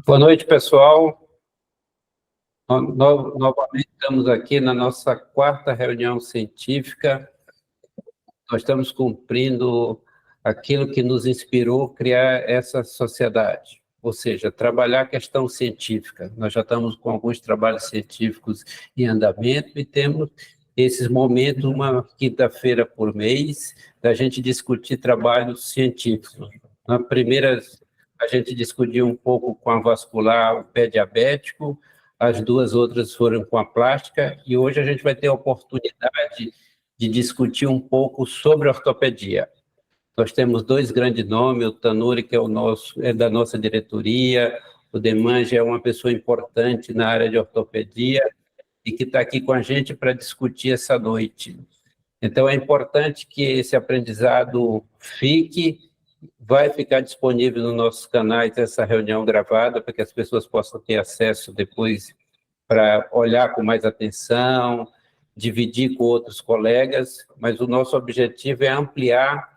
Boa noite, pessoal. Novamente estamos aqui na nossa quarta reunião científica. Nós estamos cumprindo aquilo que nos inspirou a criar essa sociedade, ou seja, trabalhar a questão científica. Nós já estamos com alguns trabalhos científicos em andamento e temos esses momentos, uma quinta-feira por mês, da gente discutir trabalhos científicos. Na primeira, a gente discutiu um pouco com a vascular, o pé diabético, as duas outras foram com a plástica, e hoje a gente vai ter a oportunidade de discutir um pouco sobre ortopedia. Nós temos dois grandes nomes, o Tanuri, que é da nossa diretoria, o Demange é uma pessoa importante na área de ortopedia e que está aqui com a gente para discutir essa noite. Então, é importante que esse aprendizado vai ficar disponível nos nossos canais, essa reunião gravada, para que as pessoas possam ter acesso depois para olhar com mais atenção, dividir com outros colegas, mas o nosso objetivo é ampliar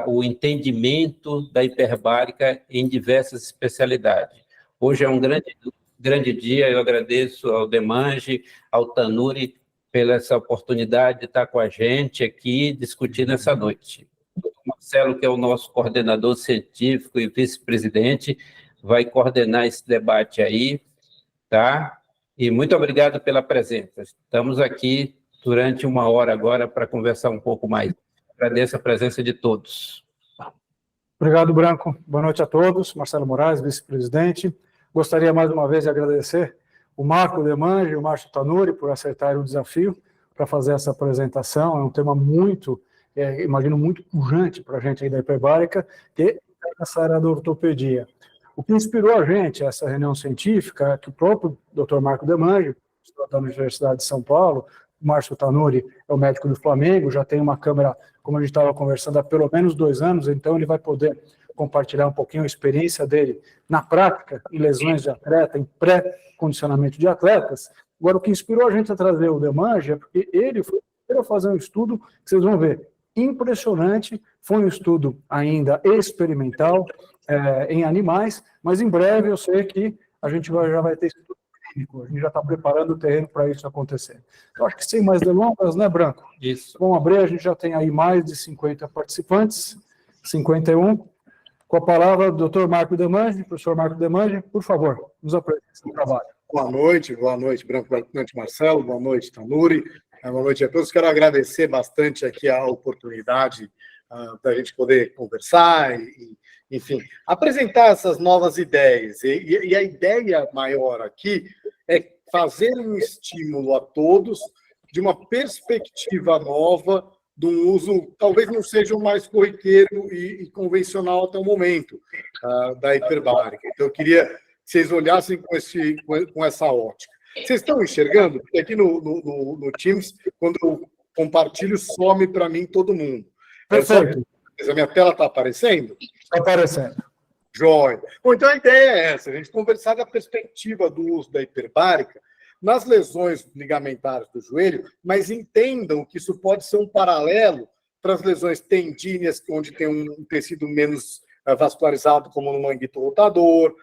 o entendimento da hiperbárica em diversas especialidades. Hoje é um grande dia, eu agradeço ao Demange, ao Tanuri, pela essa oportunidade de estar com a gente aqui discutindo essa noite. O Marcelo, que é o nosso coordenador científico e vice-presidente, vai coordenar esse debate aí, tá? E muito obrigado pela presença. Estamos aqui durante uma hora agora para conversar um pouco mais. Agradeço a presença de todos. Obrigado, Branco. Boa noite a todos. Marcelo Moraes, vice-presidente. Gostaria mais uma vez de agradecer o Marco Demange e o Márcio Tanuri por aceitarem o desafio para fazer essa apresentação. É um tema muito, imagino, muito pujante para a gente aí da hiperbárica, que é essa área da ortopedia. O que inspirou a gente, essa reunião científica, é que o próprio Dr. Marco Demange, da Universidade de São Paulo, o Márcio Tanuri é o médico do Flamengo, já tem uma câmera, como a gente estava conversando, há pelo menos 2 anos, então ele vai poder compartilhar um pouquinho a experiência dele na prática, em lesões de atleta, em pré-condicionamento de atletas. Agora, o que inspirou a gente a trazer o Demange é porque ele foi a fazer um estudo que vocês vão ver, impressionante, foi um estudo ainda experimental, em animais, mas em breve eu sei que a gente já vai ter estudo clínico, a gente já está preparando o terreno para isso acontecer. Eu acho que sem mais delongas, né, Branco? Isso. Vamos abrir, a gente já tem aí mais de 50 participantes, 51. Com a palavra, o doutor Marco Demange, professor Marco Demange, por favor, nos apresente esse trabalho. Boa noite, Branco, boa noite, Marcelo, boa noite, Tanuri, boa noite a todos. Quero agradecer bastante aqui a oportunidade para a gente poder conversar e, enfim, apresentar essas novas ideias. E a ideia maior aqui é fazer um estímulo a todos de uma perspectiva nova, de um uso, talvez não seja o mais corriqueiro e convencional até o momento, da hiperbárica. Então, eu queria que vocês olhassem com essa ótica. Vocês estão enxergando? Porque aqui no Teams, quando eu compartilho, some para mim todo mundo. Perfeito. A minha tela está aparecendo? Está aparecendo. Jóia. Bom, então a ideia é essa, a gente conversar da perspectiva do uso da hiperbárica nas lesões ligamentares do joelho, mas entendam que isso pode ser um paralelo para as lesões tendíneas, onde tem um tecido menos vascularizado, como no manguito rotador,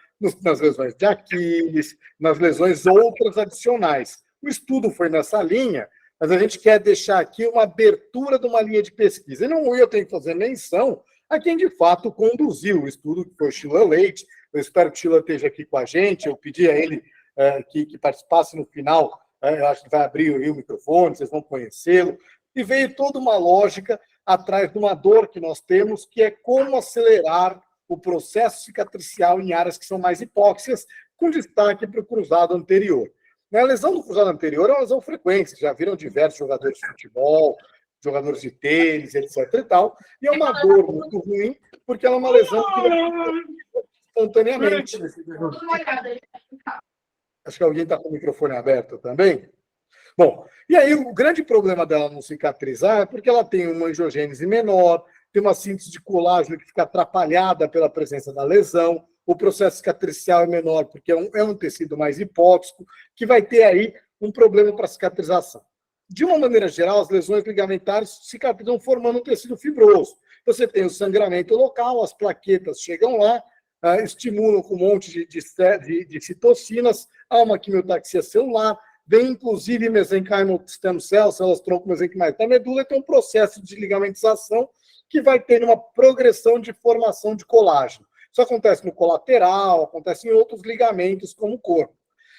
nas lesões de Aquiles, nas lesões outras adicionais. O estudo foi nessa linha, mas a gente quer deixar aqui uma abertura de uma linha de pesquisa. E não eu tenho que fazer menção a quem, de fato, conduziu o estudo, que foi o Sheila Leite. Eu espero que o Sheila esteja aqui com a gente. Eu pedi a ele que participasse no final. Eu acho que vai abrir o microfone, vocês vão conhecê-lo. E veio toda uma lógica atrás de uma dor que nós temos, que é como acelerar o processo cicatricial em áreas que são mais hipóxias, com destaque para o cruzado anterior. A lesão do cruzado anterior é uma lesão frequente, vocês já viram diversos jogadores de futebol, jogadores de tênis, etc. e tal, e é uma dor muito ruim, porque ela é uma lesão que espontaneamente. Acho que alguém está com o microfone aberto também. Bom, e aí o grande problema dela não cicatrizar é porque ela tem uma angiogênese menor, tem uma síntese de colágeno que fica atrapalhada pela presença da lesão, o processo cicatricial é menor porque é um tecido mais hipóxico, que vai ter aí um problema para cicatrização. De uma maneira geral, as lesões ligamentares cicatrizam formando um tecido fibroso. Você tem o sangramento local, as plaquetas chegam lá, estimulam com um monte de citocinas, há uma quimiotaxia celular, vem inclusive mesenchymal stem cells, células tronco mesenquimais da medula, e tem um processo de ligamentização que vai ter uma progressão de formação de colágeno. Isso acontece no colateral, acontece em outros ligamentos como o corpo.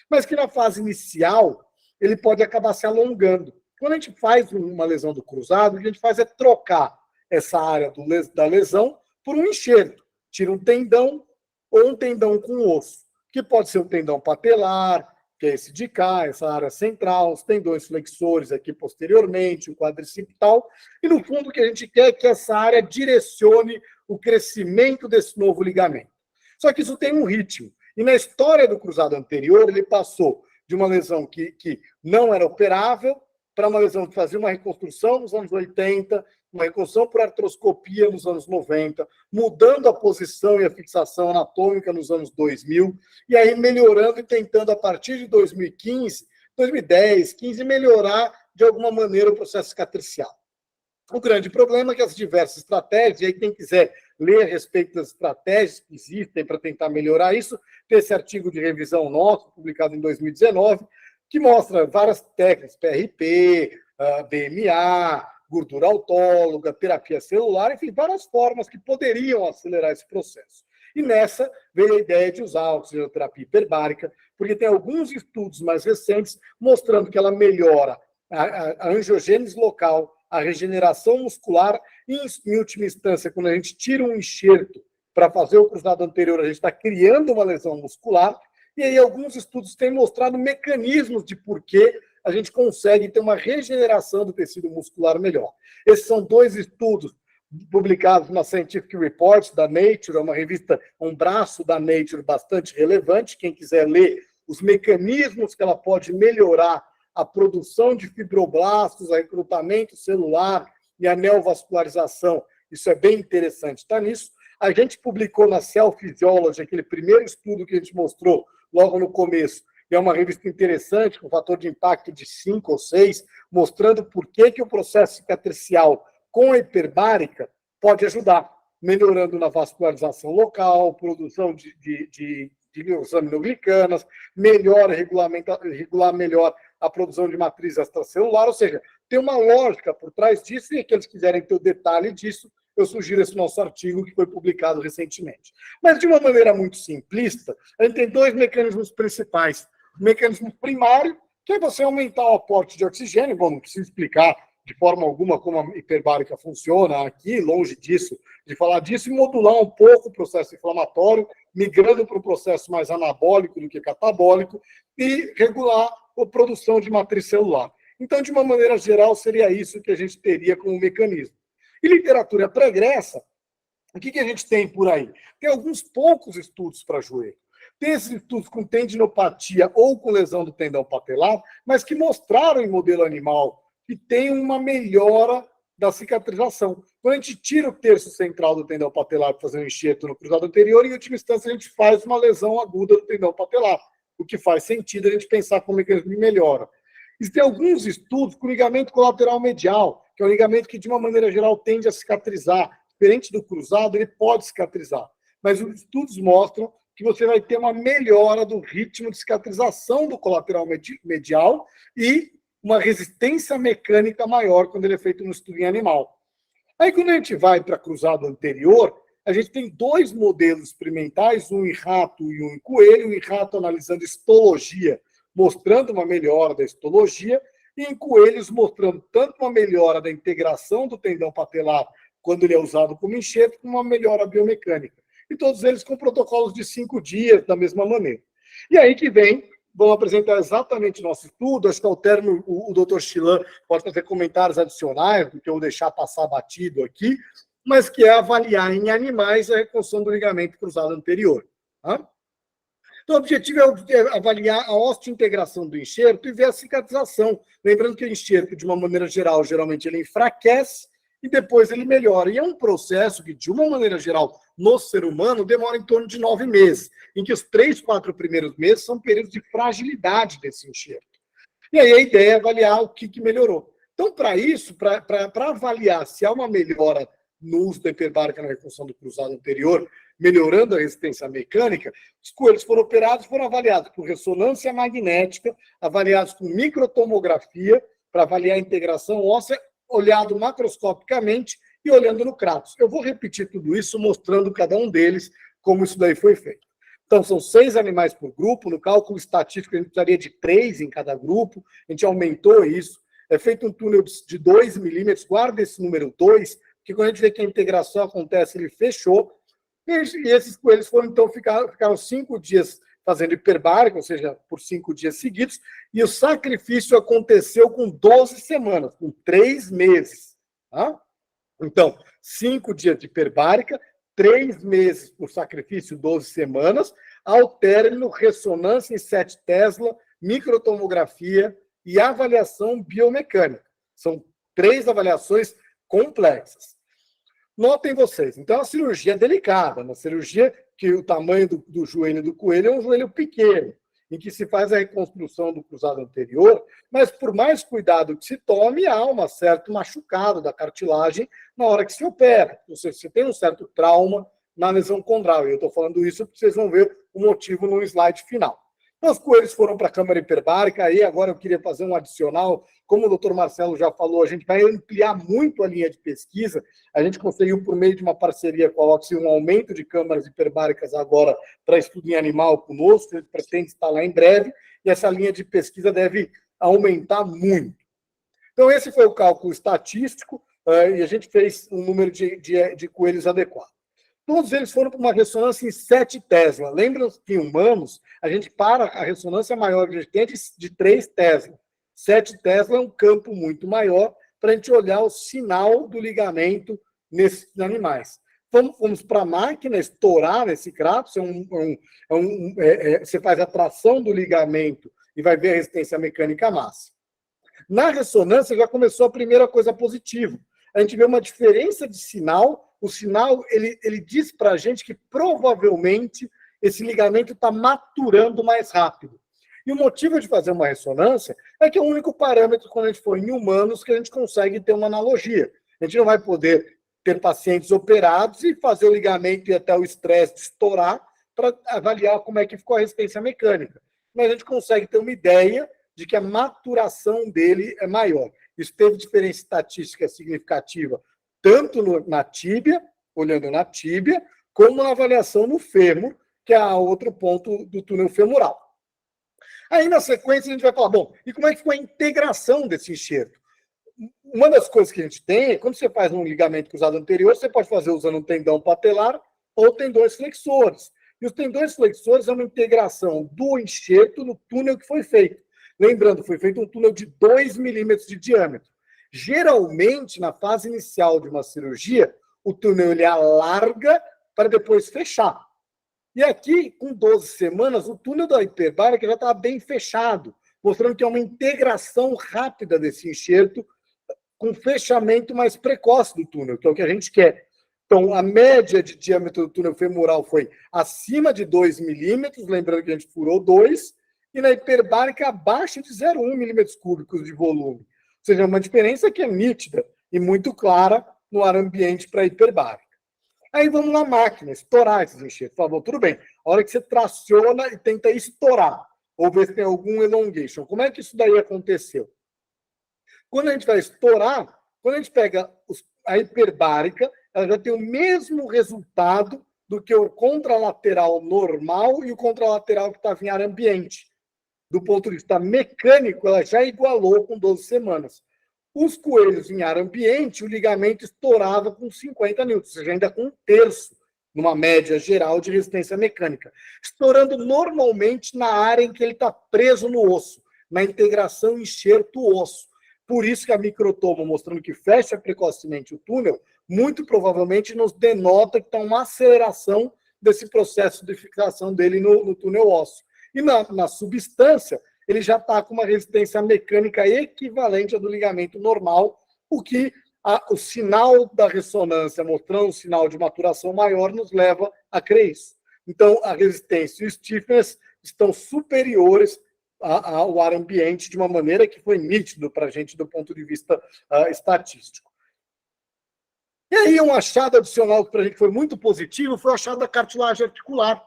Mas que na fase inicial, ele pode acabar se alongando. Quando a gente faz uma lesão do cruzado, o que a gente faz é trocar essa área da lesão por um enxerto. Tira um tendão ou um tendão com osso, que pode ser um tendão patelar, que é esse de cá, essa área central, os tendões flexores aqui posteriormente, o quadricipital, e no fundo o que a gente quer é que essa área direcione o crescimento desse novo ligamento. Só que isso tem um ritmo, e na história do cruzado anterior, ele passou de uma lesão que não era operável para uma lesão que fazia uma reconstrução nos anos 80, uma reconstrução por artroscopia nos anos 90, mudando a posição e a fixação anatômica nos anos 2000, e aí melhorando e tentando, a partir de 2015, 2010, 15, melhorar de alguma maneira o processo cicatricial. O grande problema é que as diversas estratégias, e aí quem quiser ler a respeito das estratégias que existem para tentar melhorar isso, tem esse artigo de revisão nosso, publicado em 2019, que mostra várias técnicas, PRP, BMA, gordura autóloga, terapia celular, enfim, várias formas que poderiam acelerar esse processo. E nessa veio a ideia de usar a oxigenoterapia hiperbárica, porque tem alguns estudos mais recentes mostrando que ela melhora a angiogênese local, a regeneração muscular, e, em última instância, quando a gente tira um enxerto para fazer o cruzado anterior, a gente está criando uma lesão muscular, e aí alguns estudos têm mostrado mecanismos de por que a gente consegue ter uma regeneração do tecido muscular melhor. Esses são 2 estudos publicados na Scientific Reports da Nature, é uma revista, um braço da Nature bastante relevante. Quem quiser ler os mecanismos que ela pode melhorar a produção de fibroblastos, o recrutamento celular e a neovascularização, isso é bem interessante, está nisso. A gente publicou na Cell Physiology, aquele primeiro estudo que a gente mostrou logo no começo, é uma revista interessante, com fator de impacto de 5 ou 6, mostrando por que o processo cicatricial com a hiperbárica pode ajudar, melhorando na vascularização local, produção de aminoglicanas, regular melhor a produção de matriz extracelular, ou seja, tem uma lógica por trás disso, e aqueles que quiserem ter o detalhe disso, eu sugiro esse nosso artigo que foi publicado recentemente. Mas, de uma maneira muito simplista, a gente tem 2 mecanismos principais. O mecanismo primário, que é você aumentar o aporte de oxigênio. Bom, não preciso explicar de forma alguma como a hiperbárica funciona aqui, longe disso, de falar disso, e modular um pouco o processo inflamatório, migrando para um processo mais anabólico do que catabólico, e regular a produção de matriz celular. Então, de uma maneira geral, seria isso que a gente teria como mecanismo. E literatura pregressa, o que a gente tem por aí? Tem alguns poucos estudos para joelho. Tem esses estudos com tendinopatia ou com lesão do tendão patelar, mas que mostraram em modelo animal que tem uma melhora da cicatrização. Quando a gente tira o terço central do tendão patelar para fazer um enxerto no cruzado anterior, em última instância a gente faz uma lesão aguda do tendão patelar, o que faz sentido a gente pensar como mecanismo de melhora. Existem alguns estudos com ligamento colateral medial, que é um ligamento que, de uma maneira geral, tende a cicatrizar. Diferente do cruzado, ele pode cicatrizar. Mas os estudos mostram que você vai ter uma melhora do ritmo de cicatrização do colateral medial e uma resistência mecânica maior quando ele é feito no estudo em animal. Aí, quando a gente vai para cruzado anterior, a gente tem 2 modelos experimentais, um em rato e um em coelho. Um em rato analisando histologia, mostrando uma melhora da histologia, e em coelhos mostrando tanto uma melhora da integração do tendão patelar quando ele é usado como enxerto, como uma melhora biomecânica. E todos eles com protocolos de 5 dias, da mesma maneira. E aí que vem, vamos apresentar exatamente o nosso estudo. Acho que ao término o Dr. Chilan pode fazer comentários adicionais, porque eu vou deixar passar batido aqui, mas que é avaliar em animais a reconstrução do ligamento cruzado anterior. Tá? Então, o objetivo é avaliar a osteointegração do enxerto e ver a cicatrização. Lembrando que o enxerto, de uma maneira geral, geralmente ele enfraquece e depois ele melhora. E é um processo que, de uma maneira geral, no ser humano, demora em torno de 9 meses, em que os 3, 4 primeiros meses são períodos de fragilidade desse enxerto. E aí a ideia é avaliar o que melhorou. Então, para isso, para avaliar se há uma melhora no uso da hiperbárica na reconstrução do cruzado anterior, melhorando a resistência mecânica, os coelhos foram operados, foram avaliados por ressonância magnética, avaliados com microtomografia, para avaliar a integração óssea, olhado macroscopicamente e olhando no Kratos. Eu vou repetir tudo isso, mostrando cada um deles como isso daí foi feito. Então, são 6 animais por grupo. No cálculo estatístico, a gente precisaria de 3 em cada grupo. A gente aumentou isso. É feito um túnel de 2 milímetros. Guarda esse número 2, porque quando a gente vê que a integração acontece, ele fechou. E esses coelhos foram, então, ficaram 5 dias fazendo hiperbárica, ou seja, por 5 dias seguidos, e o sacrifício aconteceu com 12 semanas, com 3 meses. Tá? Então, 5 dias de hiperbárica, 3 meses por sacrifício, 12 semanas, ao término, ressonância em 7 Tesla, microtomografia e avaliação biomecânica. São 3 avaliações complexas. Notem vocês, então, a cirurgia é delicada, uma cirurgia que o tamanho do joelho do coelho é um joelho pequeno, em que se faz a reconstrução do cruzado anterior, mas por mais cuidado que se tome, há um certo machucado da cartilagem na hora que se opera. Ou seja, você tem um certo trauma na lesão condral. E eu estou falando isso porque vocês vão ver o motivo no slide final. Então, os coelhos foram para a câmara hiperbárica, aí agora eu queria fazer um adicional. Como o doutor Marcelo já falou, a gente vai ampliar muito a linha de pesquisa. A gente conseguiu, por meio de uma parceria com a Oxy, um aumento de câmaras hiperbáricas agora para estudo em animal conosco. A gente pretende instalar em breve, e essa linha de pesquisa deve aumentar muito. Então, esse foi o cálculo estatístico, e a gente fez um número de coelhos adequado. Todos eles foram para uma ressonância em 7 Tesla. Lembram que em humanos, a gente para a ressonância maior que a gente tem de 3 Tesla. 7 Tesla é um campo muito maior para a gente olhar o sinal do ligamento nesses animais. Fomos para a máquina estourar esse Kratos, você faz a tração do ligamento e vai ver a resistência mecânica máxima. Na ressonância já começou a primeira coisa positiva. A gente vê uma diferença de sinal. O sinal, ele diz para a gente que provavelmente esse ligamento está maturando mais rápido. E o motivo de fazer uma ressonância é que é o único parâmetro, quando a gente for em humanos, que a gente consegue ter uma analogia. A gente não vai poder ter pacientes operados e fazer o ligamento e até o estresse estourar para avaliar como é que ficou a resistência mecânica. Mas a gente consegue ter uma ideia de que a maturação dele é maior. Isso teve diferença estatística significativa tanto na tíbia, olhando na tíbia, como na avaliação no fêmur, que é outro ponto do túnel femoral. Aí, na sequência, a gente vai falar, bom, e como é que ficou a integração desse enxerto? Uma das coisas que a gente tem é, quando você faz um ligamento cruzado anterior, você pode fazer usando um tendão patelar ou tendões flexores. E os tendões flexores é uma integração do enxerto no túnel que foi feito. Lembrando, foi feito um túnel de 2 milímetros de diâmetro. Geralmente, na fase inicial de uma cirurgia, o túnel ele alarga para depois fechar. E aqui, com 12 semanas, o túnel da hiperbárica já estava bem fechado, mostrando que é uma integração rápida desse enxerto com fechamento mais precoce do túnel, que é o que a gente quer. Então, a média de diâmetro do túnel femoral foi acima de 2 milímetros, lembrando que a gente furou 2, e na hiperbárica abaixo de 0,1 milímetros cúbicos de volume. Ou seja, uma diferença que é nítida e muito clara no ar ambiente para a hiperbárica. Aí vamos na máquina, estourar esses enxertos. Por favor, tudo bem. A hora que você traciona e tenta estourar, ou ver se tem algum elongation. Como é que isso daí aconteceu? Quando a gente vai estourar, quando a gente pega a hiperbárica, ela já tem o mesmo resultado do que o contralateral normal e o contralateral que estava em ar ambiente. Do ponto de vista mecânico, ela já igualou com 12 semanas. Os coelhos em ar ambiente, o ligamento estourava com 50 newtons, ou seja, ainda com 1/3, numa média geral de resistência mecânica. Estourando normalmente na área em que ele está preso no osso, na integração enxerto-osso. Por isso que a microtomo, mostrando que fecha precocemente o túnel, muito provavelmente nos denota que está uma aceleração desse processo de fixação dele no túnel ósseo. E na substância, ele já está com uma resistência mecânica equivalente à do ligamento normal, o que o sinal da ressonância mostrando um sinal de maturação maior nos leva a crer isso. Então, a resistência e o stiffness estão superiores ao ar ambiente de uma maneira que foi nítido para a gente do ponto de vista estatístico. E aí um achado adicional que para a gente foi muito positivo foi o achado da cartilagem articular.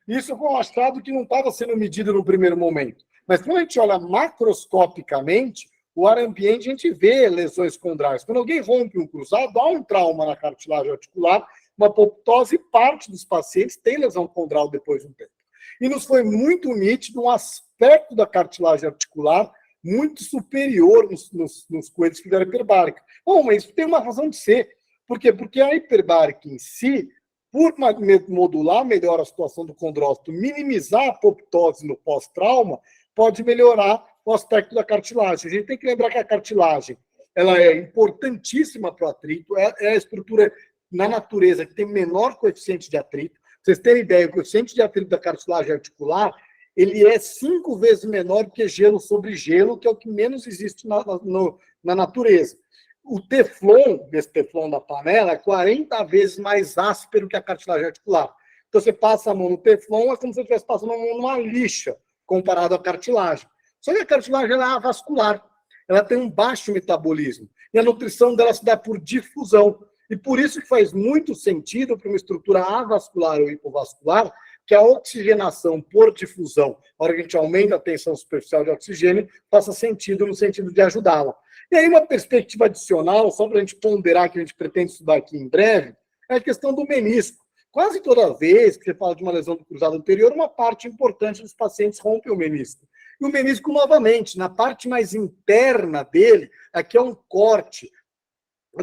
Isso foi um achado que não estava sendo medido no primeiro momento. Mas quando a gente olha macroscopicamente, o ar ambiente, a gente vê lesões condrais. Quando alguém rompe um cruzado, há um trauma na cartilagem articular, uma apoptose, e parte dos pacientes tem lesão condral depois de um tempo. E nos foi muito nítido um aspecto da cartilagem articular muito superior nos coelhos que fizeram hiperbárica. Bom, mas isso tem uma razão de ser. Por quê? Porque a hiperbárica em si, por modular melhor a situação do condrócito, minimizar a apoptose no pós-trauma, pode melhorar o aspecto da cartilagem. A gente tem que lembrar que a cartilagem ela é importantíssima para o atrito, é a estrutura na natureza que tem menor coeficiente de atrito. Pra vocês terem ideia, o coeficiente de atrito da cartilagem articular ele é 5 vezes menor do que gelo sobre gelo, que é o que menos existe na natureza. O teflon, esse teflon da panela, é 40 vezes mais áspero que a cartilagem articular. Então, você passa a mão no teflon, é como se você estivesse passando a mão numa lixa, comparado à cartilagem. Só que a cartilagem ela é avascular, ela tem um baixo metabolismo, e a nutrição dela se dá por difusão. E por isso que faz muito sentido para uma estrutura avascular ou hipovascular, que a oxigenação por difusão, a hora que a gente aumenta a tensão superficial de oxigênio, faça sentido no sentido de ajudá-la. E aí uma perspectiva adicional, só para a gente ponderar, que a gente pretende estudar aqui em breve, é a questão do menisco. Quase toda vez que você fala de uma lesão do cruzado anterior, uma parte importante dos pacientes rompe o menisco. E o menisco, novamente, na parte mais interna dele, aqui é um corte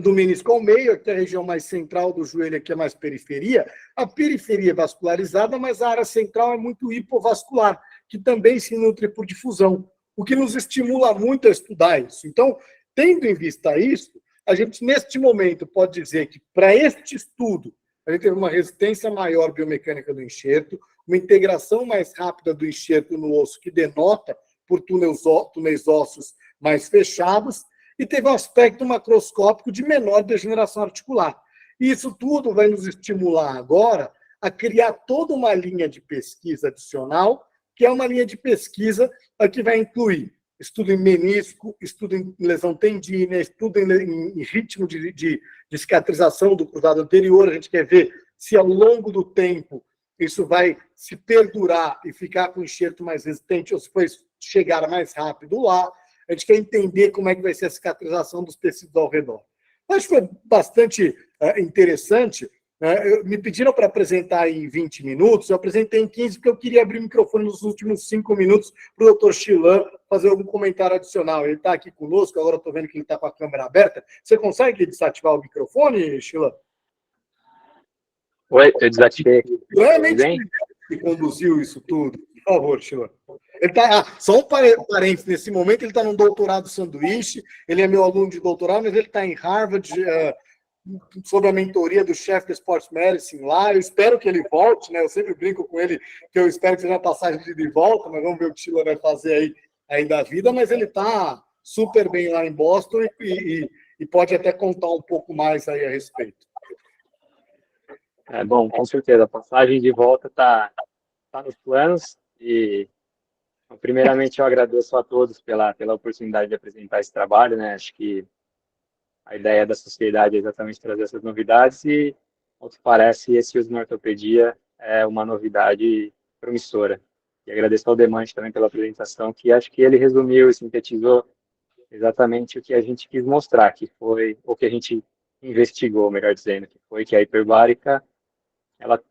do menisco ao meio, aqui é a região mais central do joelho, aqui é mais periferia. A periferia é vascularizada, mas a área central é muito hipovascular, que também se nutre por difusão, o que nos estimula muito a estudar isso. Então, tendo em vista isso, a gente, neste momento, pode dizer que, para este estudo, a gente teve uma resistência maior biomecânica do enxerto, uma integração mais rápida do enxerto no osso, que denota por túneis ósseos mais fechados, e teve um aspecto macroscópico de menor degeneração articular. E isso tudo vai nos estimular agora a criar toda uma linha de pesquisa adicional, que é uma linha de pesquisa que vai incluir estudo em menisco, estudo em lesão tendínea, estudo em ritmo de cicatrização do cruzado anterior. A gente quer ver se ao longo do tempo isso vai se perdurar e ficar com o enxerto mais resistente ou se vai chegar mais rápido lá. A gente quer entender como é que vai ser a cicatrização dos tecidos ao redor. Acho que foi bastante interessante. Me pediram para apresentar em 20 minutos, eu apresentei em 15, porque eu queria abrir o microfone nos últimos 5 minutos para o doutor Chilan fazer algum comentário adicional. Ele está aqui conosco, agora eu estou vendo que ele está com a câmera aberta. Você consegue desativar o microfone, Chilan? Oi, eu desativei aqui. Realmente que conduziu isso tudo. Por favor, Chilan. Ele só um parênteses, nesse momento ele está num doutorado sanduíche, ele é meu aluno de doutorado, mas ele está em Harvard, sob a mentoria do chefe de Sports Medicine lá. Eu espero que ele volte, né? Eu sempre brinco com ele que eu espero que seja uma passagem de ida e volta, mas vamos ver o que o Chilan vai fazer aí ainda a vida, mas ele está super bem lá em Boston e pode até contar um pouco mais aí a respeito. Bom, com certeza, a passagem de volta está nos planos e primeiramente, eu agradeço a todos pela oportunidade de apresentar esse trabalho, né? Acho que a ideia da sociedade é exatamente trazer essas novidades e, ao que parece, esse uso na ortopedia é uma novidade promissora. E agradeço ao Demante também pela apresentação, que acho que ele resumiu e sintetizou exatamente o que a gente quis mostrar, que foi o que a gente investigou, melhor dizendo, que foi que a hiperbárica, ela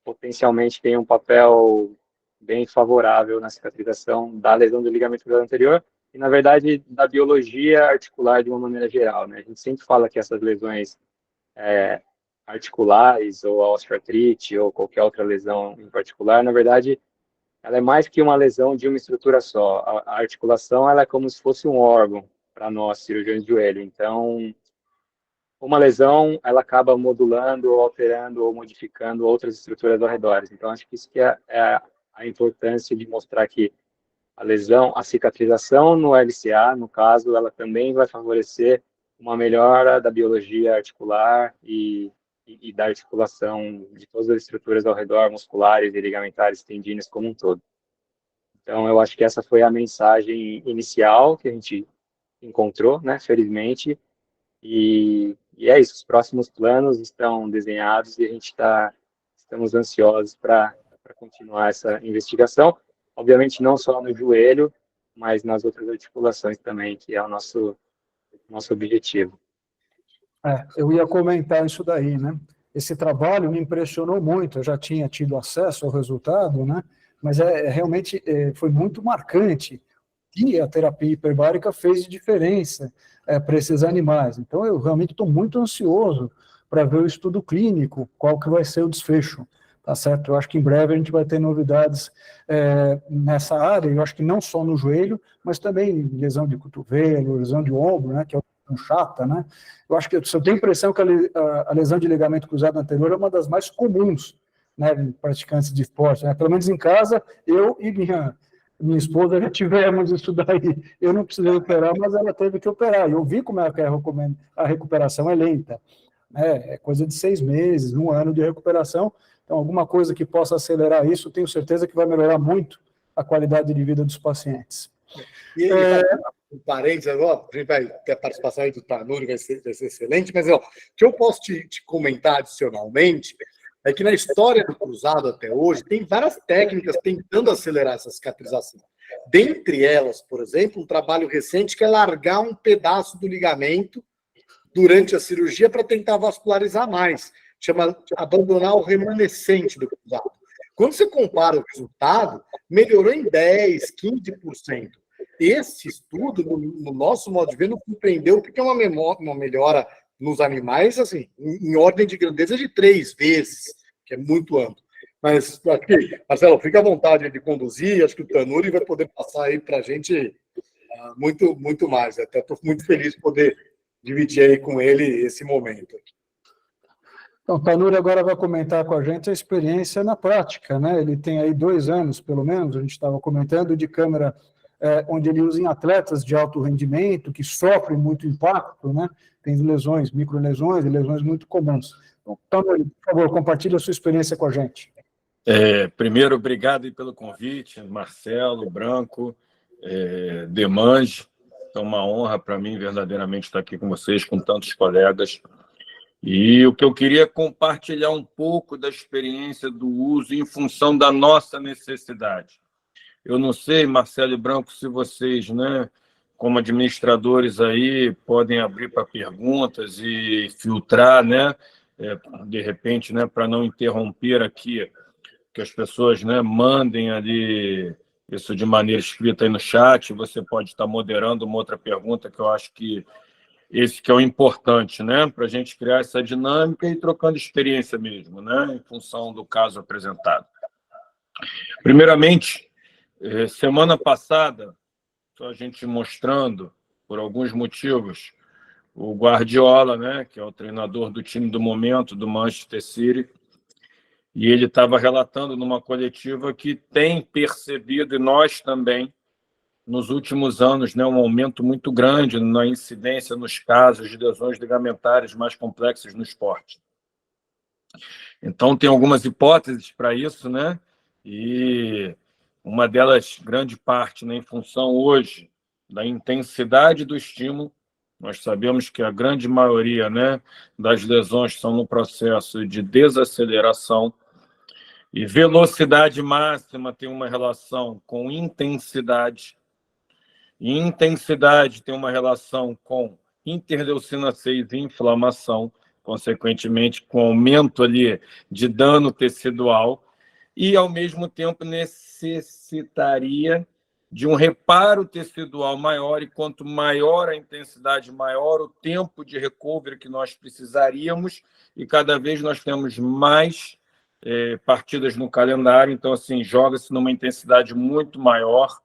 potencialmente tem um papel bem favorável na cicatrização da lesão do ligamento cruzado anterior e, na verdade, da biologia articular de uma maneira geral, né? A gente sempre fala que essas lesões articulares ou a osteoartrite ou qualquer outra lesão em particular, na verdade, ela é mais que uma lesão de uma estrutura só. A articulação, ela é como se fosse um órgão para nós, cirurgiões de joelho. Então, uma lesão, ela acaba modulando, ou alterando ou modificando outras estruturas ao redor. Então, acho que isso que é a importância de mostrar que a lesão, a cicatrização no LCA, no caso, ela também vai favorecer uma melhora da biologia articular e da articulação de todas as estruturas ao redor, musculares e ligamentares, tendíneas como um todo. Então, eu acho que essa foi a mensagem inicial que a gente encontrou, né, felizmente, e é isso, os próximos planos estão desenhados e a gente estamos ansiosos para continuar essa investigação. Obviamente, não só no joelho, mas nas outras articulações também, que é o nosso objetivo. Eu ia comentar isso daí, né? Esse trabalho me impressionou muito, eu já tinha tido acesso ao resultado, né? Mas realmente foi muito marcante que a terapia hiperbárica fez de diferença para esses animais. Então, eu realmente estou muito ansioso para ver o estudo clínico, qual que vai ser o desfecho, tá certo? Eu acho que em breve a gente vai ter novidades nessa área, eu acho que não só no joelho, mas também lesão de cotovelo, lesão de ombro, né, que é chata, né? Eu acho que eu tenho a impressão que a lesão de ligamento cruzado anterior é uma das mais comuns, né, em praticantes de esporte, né? Pelo menos em casa, eu e minha esposa já tivemos isso daí. Eu não precisei operar, mas ela teve que operar. Eu vi como é que a recuperação é lenta, né? É coisa de 6 meses, 1 ano de recuperação. Então, alguma coisa que possa acelerar isso, tenho certeza que vai melhorar muito a qualidade de vida dos pacientes. E um parênteses agora, a gente vai ter a participação aí do Tanuri, vai ser excelente, mas o que eu posso te comentar adicionalmente é que na história do cruzado até hoje, tem várias técnicas tentando acelerar essa cicatrização. Dentre elas, por exemplo, um trabalho recente que é largar um pedaço do ligamento durante a cirurgia para tentar vascularizar mais. Chama abandonar o remanescente do cruzado. Quando você compara o resultado, melhorou em 10%, 15%. Esse estudo, no nosso modo de ver, não compreendeu porque é uma melhora nos animais, assim, em ordem de grandeza de 3 vezes, que é muito amplo. Mas, aqui, Marcelo, fica à vontade de conduzir, acho que o Tanuri vai poder passar aí para a gente muito, muito mais. Até estou muito feliz de poder dividir aí com ele esse momento. Então, o Tanuri agora vai comentar com a gente a experiência na prática, né? Ele tem aí 2 anos, pelo menos, a gente estava comentando, de câmera onde ele usa em atletas de alto rendimento, que sofrem muito impacto, né? Tem lesões, microlesões e lesões muito comuns. Então, Tanuri, por favor, compartilhe a sua experiência com a gente. Primeiro, obrigado pelo convite, Marcelo, Branco, Demange. É uma honra para mim, verdadeiramente, estar aqui com vocês, com tantos colegas. E o que eu queria compartilhar um pouco da experiência do uso em função da nossa necessidade. Eu não sei, Marcelo e Branco, se vocês, né, como administradores aí, podem abrir para perguntas e filtrar, né, de repente, né, para não interromper aqui, que as pessoas, né, mandem ali isso de maneira escrita aí no chat. Você pode estar moderando uma outra pergunta, que eu acho que esse que é o importante, né, para a gente criar essa dinâmica e trocando experiência mesmo, né, em função do caso apresentado. Primeiramente, semana passada, só a gente mostrando, por alguns motivos, o Guardiola, né, que é o treinador do time do momento, do Manchester City, e ele estava relatando numa coletiva que tem percebido, e nós também, nos últimos anos, né, um aumento muito grande na incidência nos casos de lesões ligamentares mais complexas no esporte. Então, tem algumas hipóteses para isso, né? E uma delas, grande parte, né, em função hoje da intensidade do estímulo. Nós sabemos que a grande maioria, né, das lesões são no processo de desaceleração, e velocidade máxima tem uma relação com intensidade, e intensidade tem uma relação com interleucina 6 e inflamação, consequentemente com aumento ali de dano tecidual, e, ao mesmo tempo, necessitaria de um reparo tecidual maior, e quanto maior a intensidade, maior o tempo de recovery que nós precisaríamos, e cada vez nós temos mais partidas no calendário, então, assim, joga-se numa intensidade muito maior,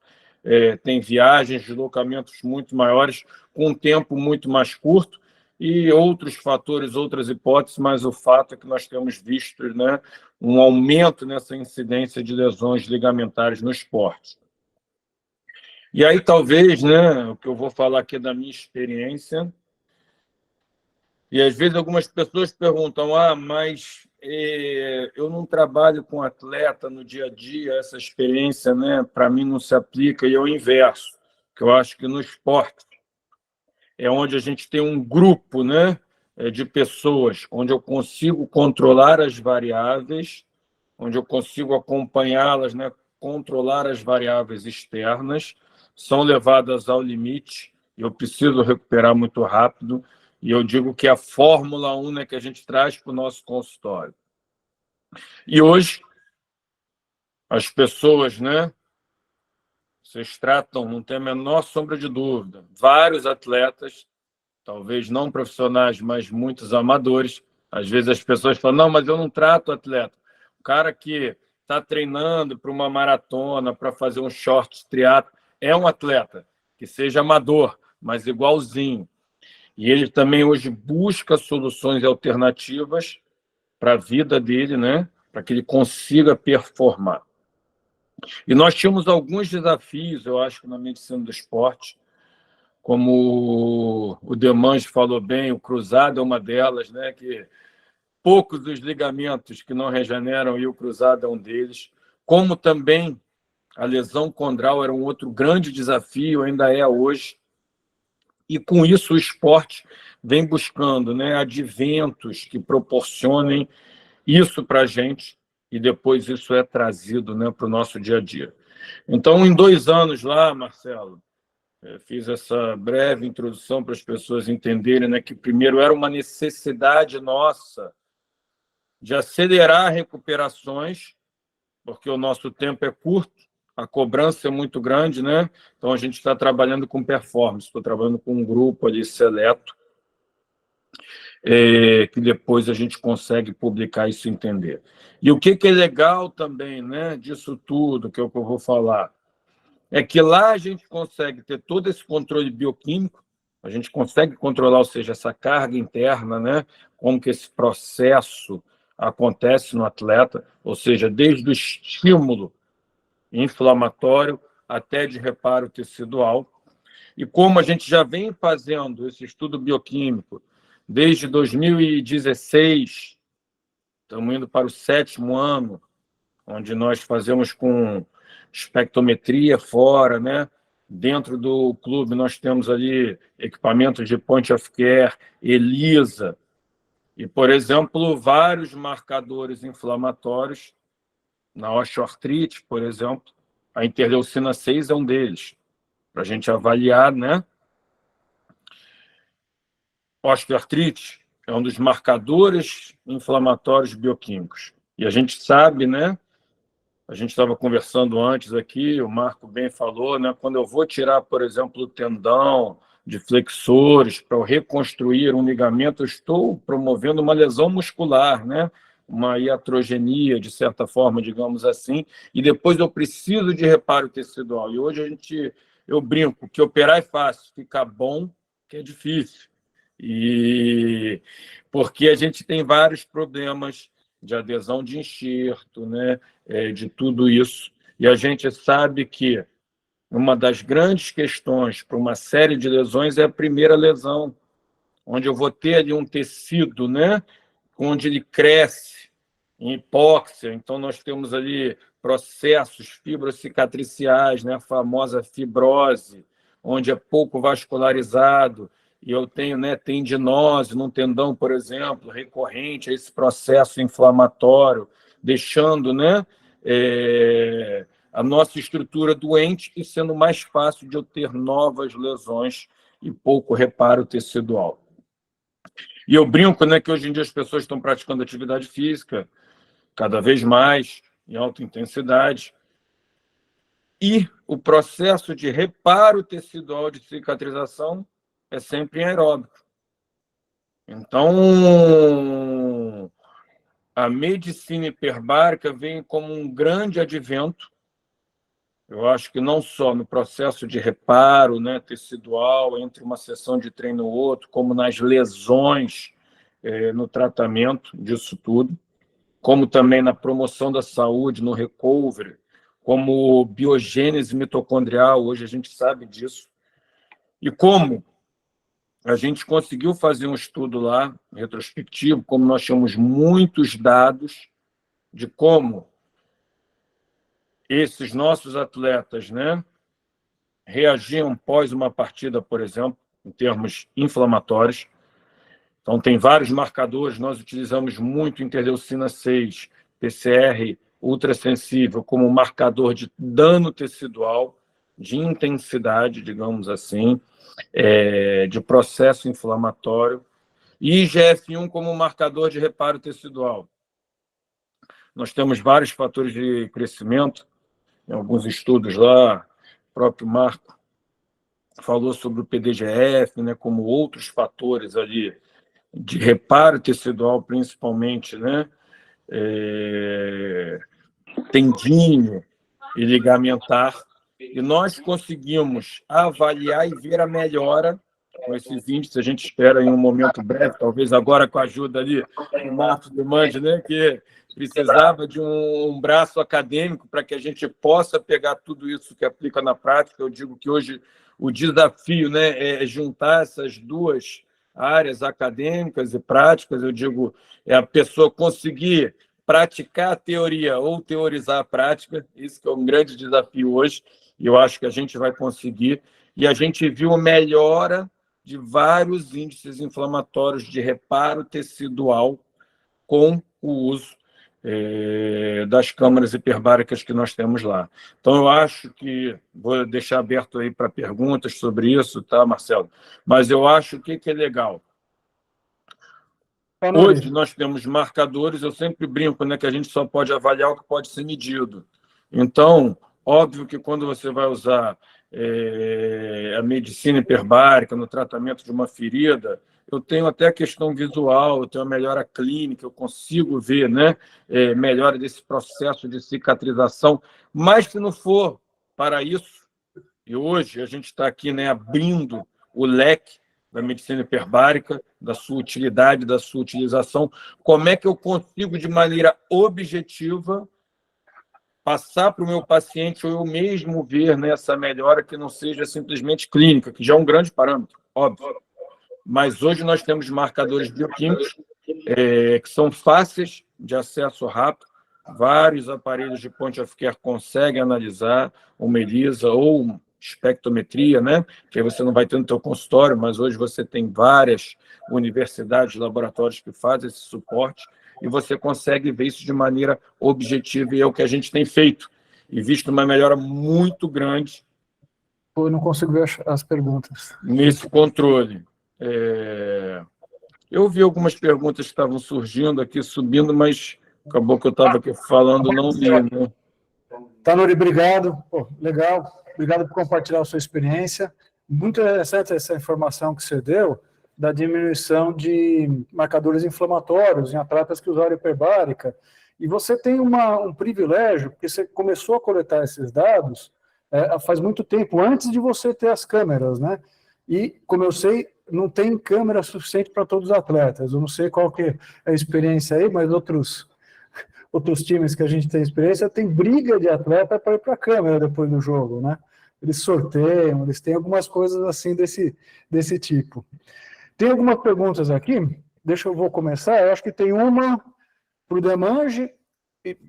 tem viagens, deslocamentos muito maiores, com um tempo muito mais curto, e outros fatores, outras hipóteses, mas o fato é que nós temos visto, né, um aumento nessa incidência de lesões ligamentares no esporte. E aí, talvez, né, o que eu vou falar aqui da minha experiência, e às vezes algumas pessoas perguntam, mas eu não trabalho com atleta no dia a dia, essa experiência, né, para mim não se aplica, e é o inverso, que eu acho que no esporte é onde a gente tem um grupo, né, de pessoas onde eu consigo controlar as variáveis, onde eu consigo acompanhá-las, né, controlar as variáveis externas, são levadas ao limite, eu preciso recuperar muito rápido, e eu digo que a Fórmula 1, né, que a gente traz para o nosso consultório. E hoje, as pessoas, né, vocês tratam, não tem a menor sombra de dúvida, vários atletas, talvez não profissionais, mas muitos amadores. Às vezes as pessoas falam, não, mas eu não trato atleta. O cara que está treinando para uma maratona, para fazer um short triatlo, é um atleta, que seja amador, mas igualzinho. E ele também hoje busca soluções alternativas para a vida dele, né? Para que ele consiga performar. E nós tínhamos alguns desafios, eu acho, na medicina do esporte, como o Demange falou bem, o cruzado é uma delas, né? Que poucos dos ligamentos que não regeneram e o cruzado é um deles. Como também a lesão condral era um outro grande desafio, ainda é hoje. E com isso o esporte vem buscando, né, adventos que proporcionem isso para a gente e depois isso é trazido, né, para o nosso dia a dia. Então, em 2 anos lá, Marcelo, fiz essa breve introdução para as pessoas entenderem, né, que primeiro era uma necessidade nossa de acelerar recuperações, porque o nosso tempo é curto, a cobrança é muito grande, né? Então a gente está trabalhando com performance, estou trabalhando com um grupo ali seleto, que depois a gente consegue publicar isso e entender. E o que é legal também, né, disso tudo, que é o que eu vou falar, é que lá a gente consegue ter todo esse controle bioquímico, a gente consegue controlar, ou seja, essa carga interna, né? Como que esse processo acontece no atleta, ou seja, desde o estímulo inflamatório até de reparo tecidual. E como a gente já vem fazendo esse estudo bioquímico desde 2016, estamos indo para o 7º ano, onde nós fazemos com espectrometria fora, né? Dentro do clube nós temos ali equipamentos de point of care, ELISA, e, por exemplo, vários marcadores inflamatórios, na osteoartrite, por exemplo, a interleucina 6 é um deles, para a gente avaliar, né? Osteoartrite é um dos marcadores inflamatórios bioquímicos. E a gente sabe, né? A gente estava conversando antes aqui, o Marco bem falou, né? Quando eu vou tirar, por exemplo, o tendão de flexores para reconstruir um ligamento, eu estou promovendo uma lesão muscular, né? Uma iatrogenia, de certa forma, digamos assim, e depois eu preciso de reparo tecidual. E hoje eu brinco que operar é fácil, ficar bom que é difícil. E porque a gente tem vários problemas de adesão de enxerto, né? De tudo isso. E a gente sabe que uma das grandes questões para uma série de lesões é a primeira lesão, onde eu vou ter ali um tecido, né? Onde ele cresce em hipóxia. Então, nós temos ali processos fibrocicatriciais, né? A famosa fibrose, onde é pouco vascularizado, e eu tenho, né, tendinose num tendão, por exemplo, recorrente a esse processo inflamatório, deixando, né, a nossa estrutura doente e sendo mais fácil de eu ter novas lesões e pouco reparo tecidual. E eu brinco, né, que hoje em dia as pessoas estão praticando atividade física cada vez mais, em alta intensidade, e o processo de reparo tecidual de cicatrização é sempre em aeróbico. Então, a medicina hiperbárica vem como um grande advento. Eu acho que não só no processo de reparo, né, tecidual, entre uma sessão de treino e outra, como nas lesões, no tratamento disso tudo, como também na promoção da saúde, no recovery, como biogênese mitocondrial, hoje a gente sabe disso. E como a gente conseguiu fazer um estudo lá, retrospectivo, como nós tínhamos muitos dados de como esses nossos atletas, né, reagiam após uma partida, por exemplo, em termos inflamatórios. Então, tem vários marcadores, nós utilizamos muito interleucina 6, PCR ultrassensível, como marcador de dano tecidual, de intensidade, digamos assim, de processo inflamatório, e IGF-1 como marcador de reparo tecidual. Nós temos vários fatores de crescimento, em alguns estudos lá, o próprio Marco falou sobre o PDGF, né, como outros fatores ali de reparo tecidual, principalmente, né, tendíneo e ligamentar, e nós conseguimos avaliar e ver a melhora com esses índices. A gente espera em um momento breve, talvez agora com a ajuda ali do Marcos Demange, né, que precisava de um braço acadêmico para que a gente possa pegar tudo isso que aplica na prática. Eu digo que hoje o desafio, né, é juntar essas duas áreas acadêmicas e práticas. Eu digo, é a pessoa conseguir praticar a teoria ou teorizar a prática. Isso que é um grande desafio hoje, e eu acho que a gente vai conseguir. E a gente viu melhora de vários índices inflamatórios de reparo tecidual com o uso das câmaras hiperbáricas que nós temos lá. Então, eu acho que... Vou deixar aberto aí para perguntas sobre isso, tá, Marcelo? Mas eu acho que é legal. Hoje nós temos marcadores, eu sempre brinco, né, que a gente só pode avaliar o que pode ser medido. Então, óbvio que quando você vai usar a medicina hiperbárica no tratamento de uma ferida, eu tenho até a questão visual, eu tenho a melhora clínica, eu consigo ver, né, melhora desse processo de cicatrização, mas se não for para isso, e hoje a gente está aqui, né, abrindo o leque da medicina hiperbárica, da sua utilidade, da sua utilização, como é que eu consigo, de maneira objetiva, passar para o meu paciente ou eu mesmo ver, né, essa melhora que não seja simplesmente clínica, que já é um grande parâmetro, óbvio. Mas hoje nós temos marcadores bioquímicos que são fáceis de acesso rápido, vários aparelhos de point of care conseguem analisar uma ELISA ou espectrometria, né? Que aí você não vai ter no seu consultório, mas hoje você tem várias universidades, laboratórios que fazem esse suporte, e você consegue ver isso de maneira objetiva, e é o que a gente tem feito, e visto uma melhora muito grande. Eu não consigo ver as perguntas. Nesse controle. Eu vi algumas perguntas que estavam surgindo aqui, subindo, mas acabou que eu estava aqui falando, não li, né? Tanuri, obrigado. Pô, legal. Obrigado por compartilhar a sua experiência. Muito interessante essa informação que você deu da diminuição de marcadores inflamatórios em atletas que usaram hiperbárica. E você tem um privilégio, porque você começou a coletar esses dados faz muito tempo, antes de você ter as câmeras, né? E, como eu sei, não tem câmera suficiente para todos os atletas. Eu não sei qual que é a experiência aí, mas outros times que a gente tem experiência, tem briga de atleta para ir para a câmera depois do jogo, né? Eles sorteiam, eles têm algumas coisas assim desse tipo. Tem algumas perguntas aqui, vou começar, eu acho que tem uma para o Demange,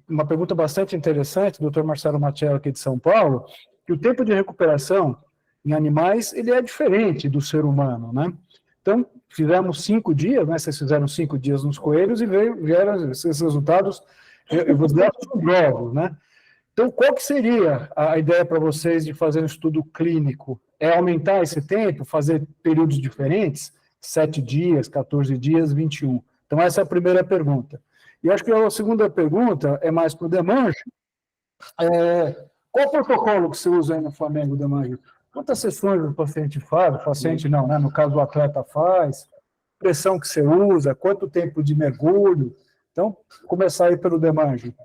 uma pergunta bastante interessante, do Dr. Marcelo Machello, aqui de São Paulo, que o tempo de recuperação em animais, ele é diferente do ser humano, né? Então, fizemos 5 dias, né? Vocês fizeram 5 dias nos coelhos e vieram esses resultados, eu vou dizer, assombrosos, né? Então, qual que seria a ideia para vocês de fazer um estudo clínico? É aumentar esse tempo, fazer períodos diferentes? 7 dias, 14 dias, 21. Então, essa é a primeira pergunta. E acho que a segunda pergunta é mais para o Demange. Qual o protocolo que você usa aí no Flamengo, Demange? Quantas sessões o paciente faz? O paciente não, né? No caso, o atleta faz. Pressão que você usa, quanto tempo de mergulho. Então, começar aí pelo Demange.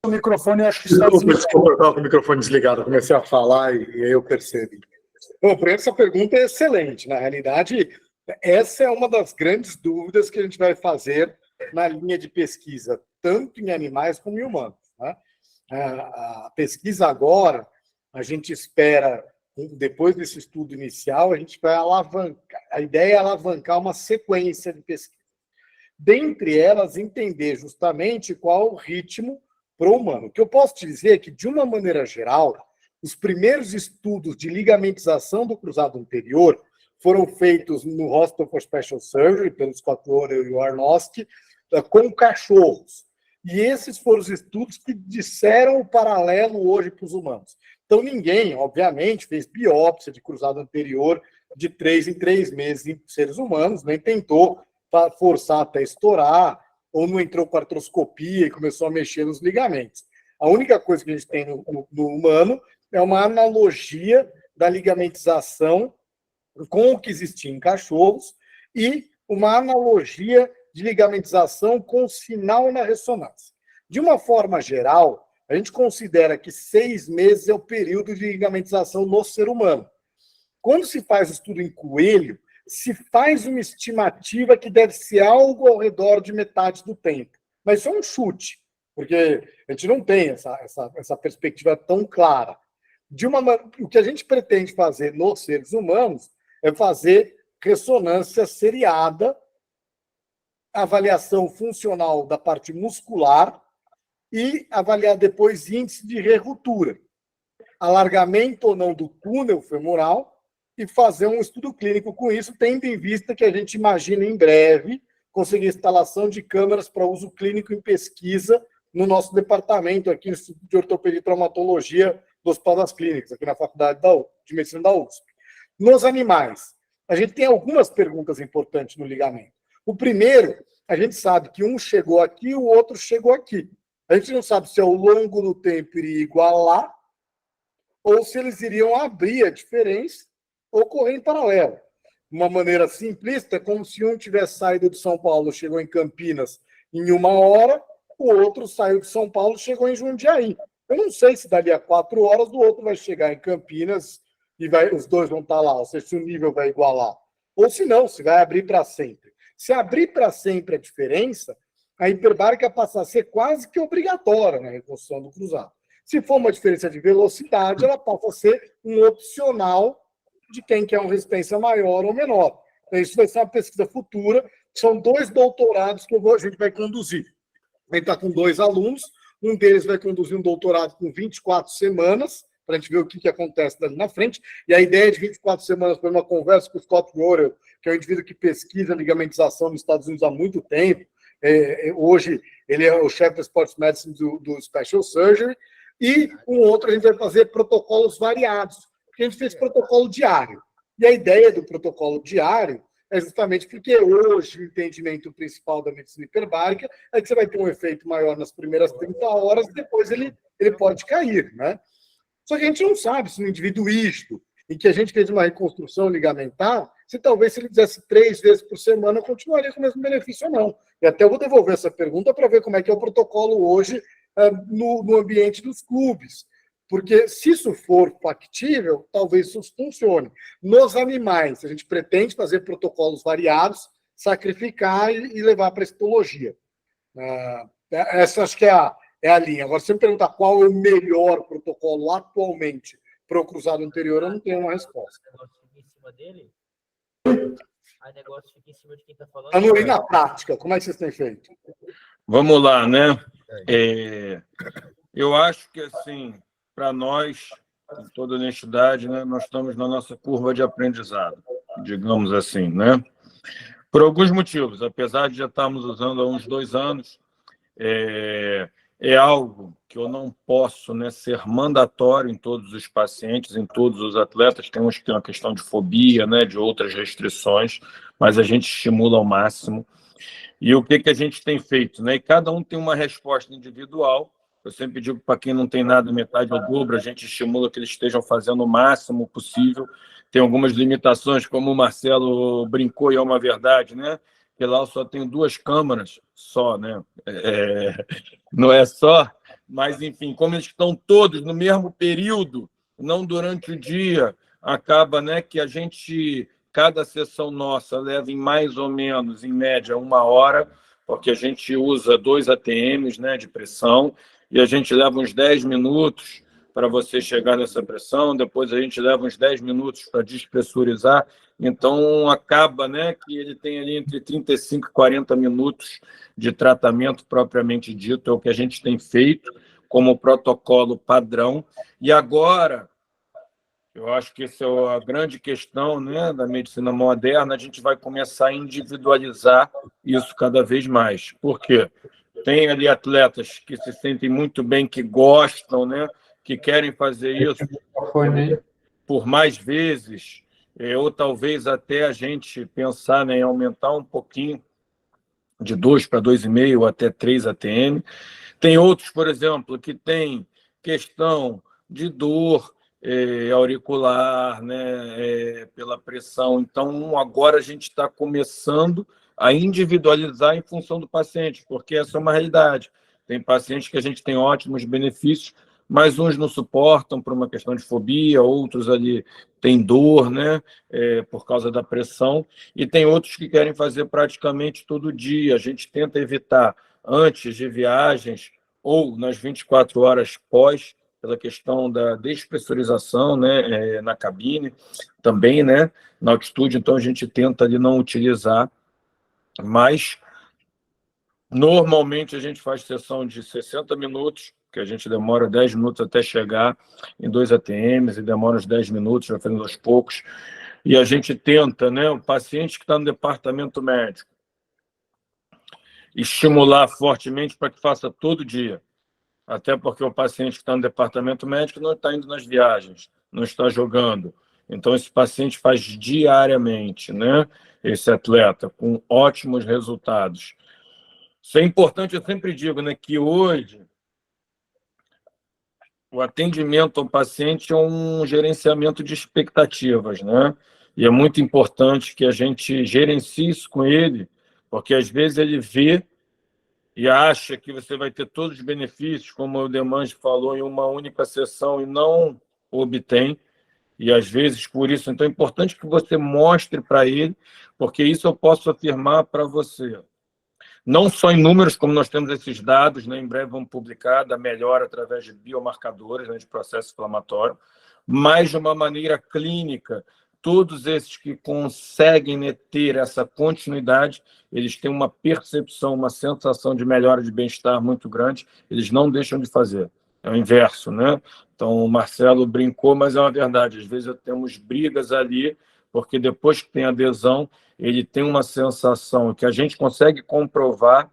O microfone, acho que está desligado. Desculpa, eu estava com o microfone desligado, comecei a falar e aí eu percebi. Bom, essa pergunta é excelente. Na realidade, essa é uma das grandes dúvidas que a gente vai fazer na linha de pesquisa, tanto em animais como em humanos, né? A pesquisa agora, a gente espera, depois desse estudo inicial, a gente vai alavancar. A ideia é alavancar uma sequência de pesquisa. Dentre elas, entender justamente qual o ritmo para o humano. O que eu posso te dizer é que, de uma maneira geral, os primeiros estudos de ligamentização do cruzado anterior foram feitos no Hospital for Special Surgery, pelo Scott Rohrer e o Arnowski, com cachorros. E esses foram os estudos que disseram o paralelo hoje para os humanos. Então, ninguém, obviamente, fez biópsia de cruzado anterior de 3 em 3 meses em seres humanos, nem tentou forçar até estourar, ou não entrou com artroscopia e começou a mexer nos ligamentos. A única coisa que a gente tem no humano é uma analogia da ligamentização com o que existia em cachorros e uma analogia de ligamentização com sinal na ressonância. De uma forma geral, a gente considera que 6 meses é o período de ligamentização no ser humano. Quando se faz o estudo em coelho, se faz uma estimativa que deve ser algo ao redor de metade do tempo. Mas isso é um chute, porque a gente não tem essa perspectiva tão clara. O que a gente pretende fazer nos seres humanos é fazer ressonância seriada, avaliação funcional da parte muscular e avaliar depois índice de reruptura, alargamento ou não do túnel femoral, e fazer um estudo clínico com isso, tendo em vista que a gente imagina em breve conseguir instalação de câmeras para uso clínico em pesquisa no nosso departamento aqui no Instituto de Ortopedia e Traumatologia do Hospital das Clínicas, aqui na Faculdade de Medicina da USP. Nos animais, a gente tem algumas perguntas importantes no ligamento. O primeiro, a gente sabe que um chegou aqui, o outro chegou aqui. A gente não sabe se ao longo do tempo iria igualar ou se eles iriam abrir a diferença ou correr em paralelo. Uma maneira simplista, como se um tivesse saído de São Paulo, chegou em Campinas em 1 hora, o outro saiu de São Paulo, chegou em Jundiaí. Eu não sei se dali a 4 horas o outro vai chegar em Campinas e os dois vão estar lá, ou seja, se o nível vai igualar. Ou se não, se vai abrir para sempre. Se abrir para sempre a diferença, a hiperbárica passa a ser quase que obrigatória na reconstrução do cruzado. Se for uma diferença de velocidade, ela passa a ser um opcional de quem quer uma resistência maior ou menor. Então, isso vai ser uma pesquisa futura. São 2 doutorados que a gente vai conduzir. A gente está com 2 alunos. Um deles vai conduzir um doutorado com 24 semanas, para a gente ver o que acontece dali na frente. E a ideia de 24 semanas foi uma conversa com o Scott Rohrer, que é um indivíduo que pesquisa ligamentização nos Estados Unidos há muito tempo. Hoje, ele é o chefe da Sports Medicine do Special Surgery. E um outro, a gente vai fazer protocolos variados, porque a gente fez protocolo diário. E a ideia do protocolo diário é justamente porque hoje o entendimento principal da medicina hiperbárica é que você vai ter um efeito maior nas primeiras 30 horas, depois ele pode cair, né? Só que a gente não sabe se no indivíduo isto, em que a gente fez uma reconstrução ligamentar, se talvez se ele fizesse 3 vezes por semana, continuaria com o mesmo benefício ou não. E até eu vou devolver essa pergunta para ver como é que é o protocolo hoje no ambiente dos clubes. Porque se isso for factível, talvez isso funcione. Nos animais, a gente pretende fazer protocolos variados, sacrificar e levar para a histologia. Essa acho que é a linha. Agora, se você me perguntar qual é o melhor protocolo atualmente para o cruzado anterior, eu não tenho uma resposta. O negócio fica em cima dele? Aí o negócio fica em cima de quem está falando. E na prática, como é que vocês têm feito? Vamos lá, né? Eu acho que, assim, para nós, com toda honestidade, né, nós estamos na nossa curva de aprendizado, digamos assim, né? Por alguns motivos, apesar de já estarmos usando há uns 2 anos, é algo que eu não posso, né, ser mandatório em todos os pacientes, em todos os atletas. Tem uns que tem uma questão de fobia, né, de outras restrições, mas a gente estimula ao máximo. E o que a gente tem feito, né? E cada um tem uma resposta individual. Eu sempre digo para quem não tem nada, metade ou dobro, a gente estimula que eles estejam fazendo o máximo possível. Tem algumas limitações, como o Marcelo brincou, e é uma verdade, né? Que lá eu só tenho 2 câmaras, só, né? Não é só, mas, enfim, como eles estão todos no mesmo período, não durante o dia, acaba, né, que a gente, cada sessão nossa leva em mais ou menos, em média, 1 hora, porque a gente usa 2 ATMs, né, de pressão, e a gente leva uns 10 minutos para você chegar nessa pressão, depois a gente leva uns 10 minutos para despressurizar, então acaba, né, que ele tem ali entre 35 e 40 minutos de tratamento propriamente dito, é o que a gente tem feito como protocolo padrão. E agora, eu acho que essa é a grande questão, né, da medicina moderna, a gente vai começar a individualizar isso cada vez mais. Por quê? Tem ali atletas que se sentem muito bem, que gostam, né, que querem fazer isso por mais vezes, ou talvez até a gente pensar, né, em aumentar um pouquinho de 2 para 2,5 ou até 3 ATM. Tem outros, por exemplo, que tem questão de dor auricular, né, pela pressão. Então, agora a gente está começando a individualizar em função do paciente, porque essa é uma realidade. Tem pacientes que a gente tem ótimos benefícios, mas uns não suportam por uma questão de fobia, outros ali têm dor, né, por causa da pressão, e tem outros que querem fazer praticamente todo dia. A gente tenta evitar antes de viagens ou nas 24 horas pós, pela questão da despressurização, né, na cabine, também, né, na altitude, então a gente tenta ali não utilizar, mas normalmente a gente faz sessão de 60 minutos, que a gente demora 10 minutos até chegar em 2 ATMs, e demora uns 10 minutos, já fazendo aos poucos, e a gente tenta, né, o paciente que está no departamento médico, estimular fortemente para que faça todo dia. Até porque o paciente que está no departamento médico não está indo nas viagens, não está jogando. Então, esse paciente faz diariamente, né? Esse atleta, com ótimos resultados. Isso é importante, eu sempre digo, né, que hoje o atendimento ao paciente é um gerenciamento de expectativas, né? E é muito importante que a gente gerencie isso com ele, porque às vezes ele vê e acha que você vai ter todos os benefícios, como o Demange falou, em uma única sessão e não obtém. E, às vezes, por isso, então é importante que você mostre para ele, porque isso eu posso afirmar para você. Não só em números, como nós temos esses dados, né, em breve vamos publicar, da melhora através de biomarcadores, né, de processo inflamatório, mas de uma maneira clínica. Todos esses que conseguem, né, ter essa continuidade, eles têm uma percepção, uma sensação de melhora de bem-estar muito grande, eles não deixam de fazer. É o inverso, né? Então, o Marcelo brincou, mas é uma verdade. Às vezes temos brigas ali, porque depois que tem adesão, ele tem uma sensação que a gente consegue comprovar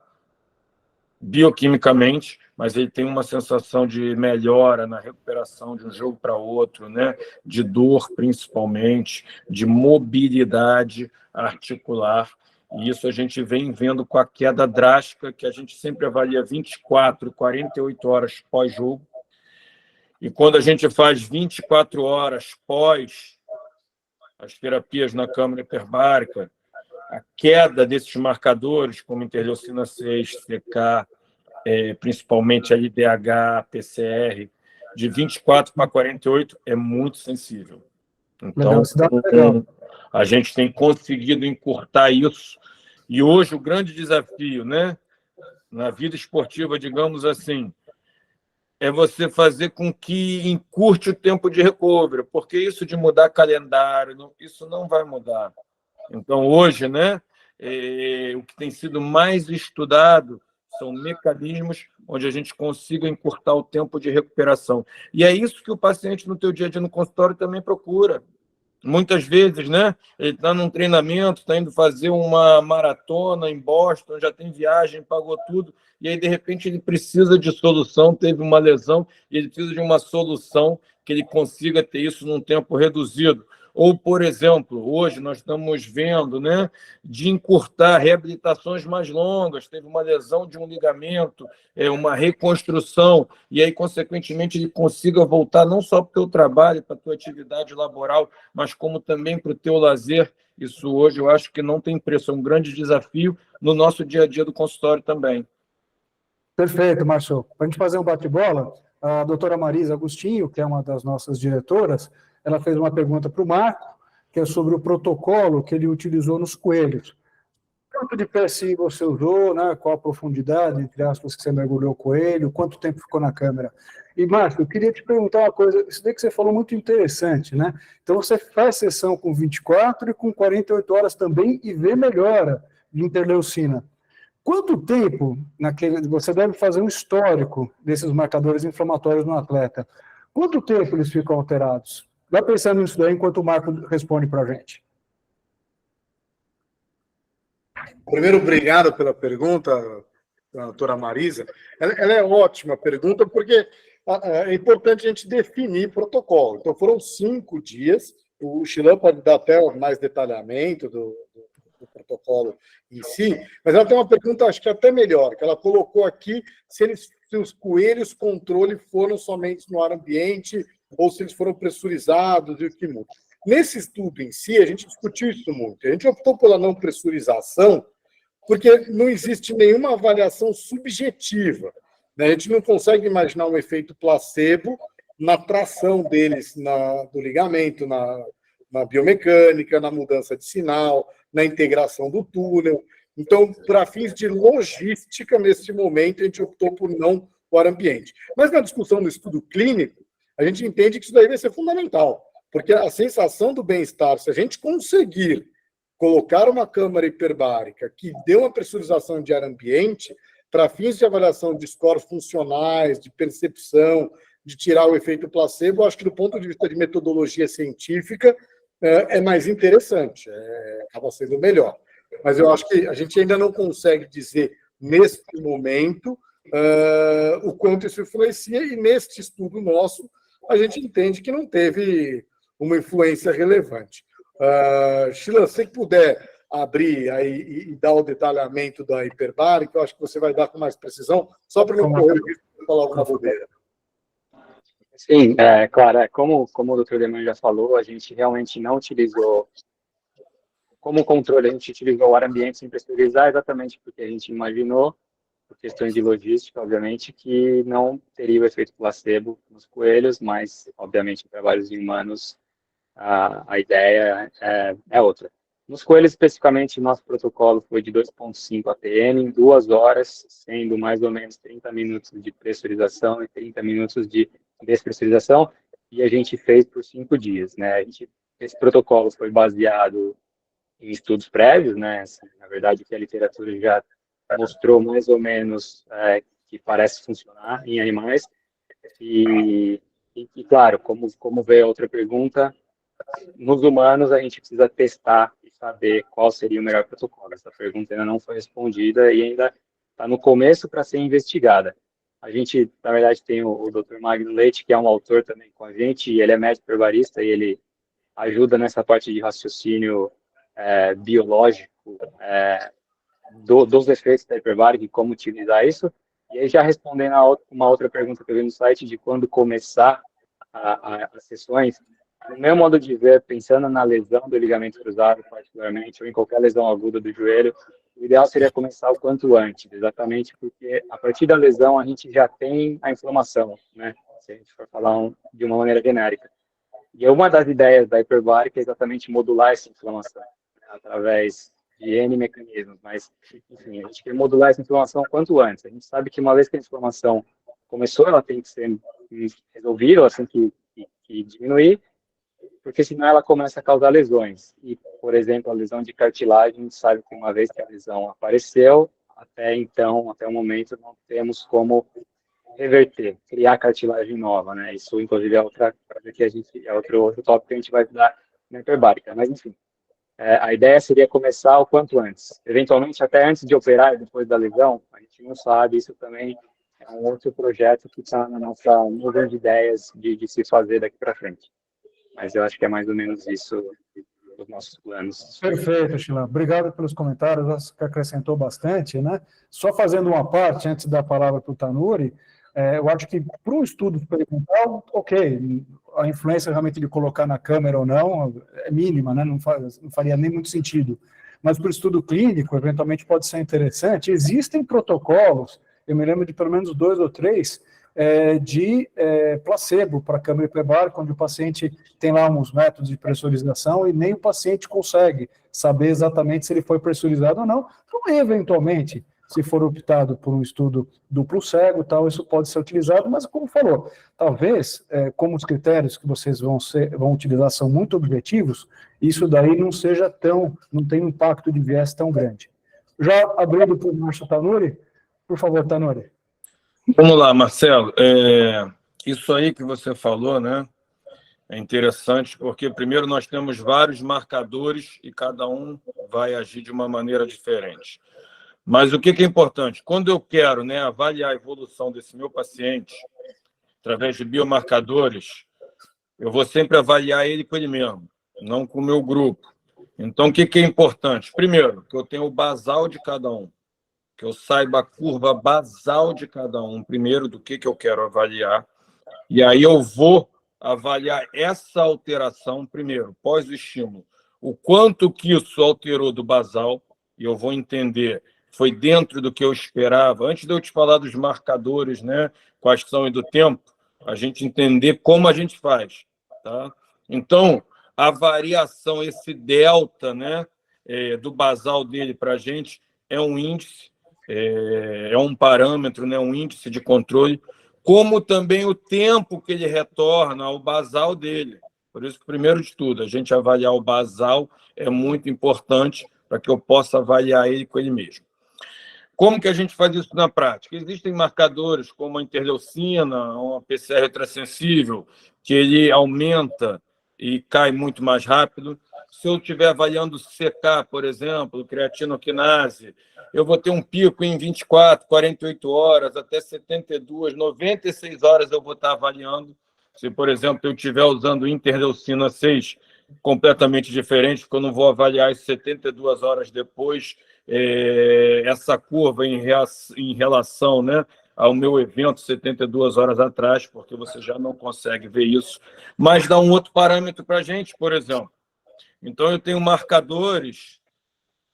bioquimicamente, mas ele tem uma sensação de melhora na recuperação de um jogo para outro, né? De dor, principalmente, de mobilidade articular. E isso a gente vem vendo com a queda drástica, que a gente sempre avalia 24, 48 horas pós-jogo. E quando a gente faz 24 horas pós as terapias na câmara hiperbárica, a queda desses marcadores, como interleucina 6, CK, principalmente a IDH, PCR, de 24 para 48 é muito sensível. Então, a gente tem conseguido encurtar isso. E hoje o grande desafio, né, na vida esportiva, digamos assim, é você fazer com que encurte o tempo de recovery, porque isso de mudar calendário, isso não vai mudar. Então, hoje, né, o que tem sido mais estudado são mecanismos onde a gente consiga encurtar o tempo de recuperação. E é isso que o paciente no teu dia a dia no consultório também procura. Muitas vezes, né, ele está num treinamento, está indo fazer uma maratona em Boston, já tem viagem, pagou tudo, e aí, de repente, ele precisa de solução, teve uma lesão, e ele precisa de uma solução que ele consiga ter isso num tempo reduzido. Ou, por exemplo, hoje nós estamos vendo, né, de encurtar reabilitações mais longas, teve uma lesão de um ligamento, uma reconstrução, e aí, consequentemente, ele consiga voltar não só para o teu trabalho, para a tua atividade laboral, mas como também para o teu lazer. Isso hoje eu acho que não tem preço, é um grande desafio no nosso dia a dia do consultório também. Perfeito, Márcio. Para a gente fazer um bate-bola, a doutora Marisa Agostinho, que é uma das nossas diretoras, ela fez uma pergunta para o Marco, que é sobre o protocolo que ele utilizou nos coelhos. quanto de PSI você usou, né? Qual a profundidade, entre aspas, que você mergulhou com ele, quanto tempo ficou na câmera. E, Márcio, eu queria te perguntar uma coisa, isso daí que você falou muito interessante, né? Então, você faz sessão com 24 e com 48 horas também e vê melhora de interleucina. Quanto tempo, você deve fazer um histórico desses marcadores inflamatórios no atleta. Quanto tempo eles ficam alterados? Vai pensando nisso daí enquanto o Marco responde para a gente. Primeiro, obrigado pela pergunta, doutora Marisa. Ela é ótima pergunta, porque é importante a gente definir protocolo. Então, foram 5 dias, o Chilan pode dar até mais detalhamento do protocolo em si, mas ela tem uma pergunta, acho que até melhor, que ela colocou aqui se os coelhos controle foram somente no ar ambiente ou se eles foram pressurizados e o que muda. Nesse estudo em si, a gente discutiu isso muito. A gente optou pela não pressurização porque não existe nenhuma avaliação subjetiva. A gente não consegue imaginar um efeito placebo na tração deles do ligamento, na biomecânica, na mudança de sinal, na integração do túnel. Então, para fins de logística, neste momento, a gente optou por não o ar ambiente. Mas na discussão do estudo clínico, a gente entende que isso daí vai ser fundamental, porque a sensação do bem-estar, se a gente conseguir colocar uma câmara hiperbárica que dê uma pressurização de ar ambiente, para fins de avaliação de scores funcionais, de percepção, de tirar o efeito placebo, eu acho que do ponto de vista de metodologia científica é mais interessante, acaba sendo melhor. Mas eu acho que a gente ainda não consegue dizer, neste momento, o quanto isso influencia, e neste estudo nosso, a gente entende que não teve uma influência relevante. Chilan, se puder abrir aí e dar o detalhamento da hiperbárica, eu acho que você vai dar com mais precisão, só para não correr o risco de falar alguma bobeira. Sim, claro, como o Dr. Deman já falou, a gente realmente não utilizou, como controle, a gente utilizou o ar ambiente sem pressurizar, exatamente porque a gente imaginou, por questões de logística, obviamente, que não teria o efeito placebo nos coelhos, mas, obviamente, em trabalhos em humanos, a ideia é outra. Nos coelhos, especificamente, nosso protocolo foi de 2,5 APM em 2 horas, sendo mais ou menos 30 minutos de pressurização e 30 minutos de despressurização, e a gente fez por 5 dias, né? Esse protocolo foi baseado em estudos prévios, né? Na verdade, que a literatura já mostrou mais ou menos que parece funcionar em animais. E claro, como veio a outra pergunta, nos humanos a gente precisa testar e saber qual seria o melhor protocolo. Essa pergunta ainda não foi respondida e ainda está no começo para ser investigada. A gente, na verdade, tem o Dr. Magno Leite, que é um autor também com a gente, e ele é médico herbarista e ele ajuda nessa parte de raciocínio biológico dos efeitos da hiperbárica e como utilizar isso. E aí, já respondendo a uma outra pergunta que eu vi no site de quando começar as sessões, no meu modo de ver, pensando na lesão do ligamento cruzado, particularmente, ou em qualquer lesão aguda do joelho, o ideal seria começar o quanto antes, exatamente porque a partir da lesão a gente já tem a inflamação, né? Se a gente for falar de uma maneira genérica. E uma das ideias da hiperbárica é exatamente modular essa inflamação, né, através de N mecanismos, mas, enfim, a gente quer modular essa inflamação quanto antes. A gente sabe que uma vez que a inflamação começou, ela tem que ser resolvida, ela tem que diminuir, porque senão ela começa a causar lesões. E, por exemplo, a lesão de cartilagem, a gente sabe que uma vez que a lesão apareceu, até o momento, não temos como reverter, criar cartilagem nova, né? Isso, inclusive, é outra coisa que outro tópico que a gente vai dar na hiperbárica. Mas, enfim, a ideia seria começar o quanto antes. Eventualmente, até antes de operar, depois da lesão, a gente não sabe, isso também é um outro projeto que está na nossa nuvem de ideias de se fazer daqui para frente. Mas eu acho que é mais ou menos isso os nossos planos. Perfeito, Chilan. Obrigado pelos comentários, acho que acrescentou bastante, né? Só fazendo uma parte, antes da palavra para o Tanuri, eu acho que para um estudo experimental, ok, a influência realmente de colocar na câmera ou não é mínima, né? Não faria nem muito sentido. Mas para o estudo clínico, eventualmente pode ser interessante. Existem protocolos, eu me lembro de pelo menos 2 ou 3, de placebo para câmara hiperbárica, onde o paciente tem lá uns métodos de pressurização e nem o paciente consegue saber exatamente se ele foi pressurizado ou não. Então, eventualmente, se for optado por um estudo duplo cego, tal, isso pode ser utilizado, mas como falou, talvez, como os critérios que vocês vão utilizar são muito objetivos, isso daí não tem um impacto de viés tão grande. Já abrindo para o Márcio Tanuri, por favor, Tanuri. Vamos lá, Marcelo. Isso aí que você falou, né, é interessante, porque primeiro nós temos vários marcadores e cada um vai agir de uma maneira diferente. Mas o que é importante? Quando eu quero, né, avaliar a evolução desse meu paciente, através de biomarcadores, eu vou sempre avaliar ele com ele mesmo, não com o meu grupo. Então, o que é importante? Primeiro, que eu tenha o basal de cada um, que eu saiba a curva basal de cada um, primeiro, do que eu quero avaliar, e aí eu vou avaliar essa alteração primeiro, pós o estímulo. O quanto que isso alterou do basal, e eu vou entender, foi dentro do que eu esperava. Antes de eu te falar dos marcadores, né, quais são e do tempo, a gente entender como a gente faz. Tá? Então, a variação, esse delta, né, do basal dele para a gente é um índice, é um parâmetro, né, um índice de controle, como também o tempo que ele retorna ao basal dele. Por isso, primeiro de tudo, a gente avaliar o basal é muito importante para que eu possa avaliar ele com ele mesmo. Como que a gente faz isso na prática? Existem marcadores como a interleucina, uma PCR ultrassensível, que ele aumenta e cai muito mais rápido. Se eu estiver avaliando CK, por exemplo, creatinoquinase, eu vou ter um pico em 24, 48 horas, até 72, 96 horas eu vou estar avaliando. Se, por exemplo, eu estiver usando interleucina 6, completamente diferente, porque eu não vou avaliar isso 72 horas depois, essa curva em relação, né, ao meu evento 72 horas atrás, porque você já não consegue ver isso, mas dá um outro parâmetro para a gente, por exemplo. Então, eu tenho marcadores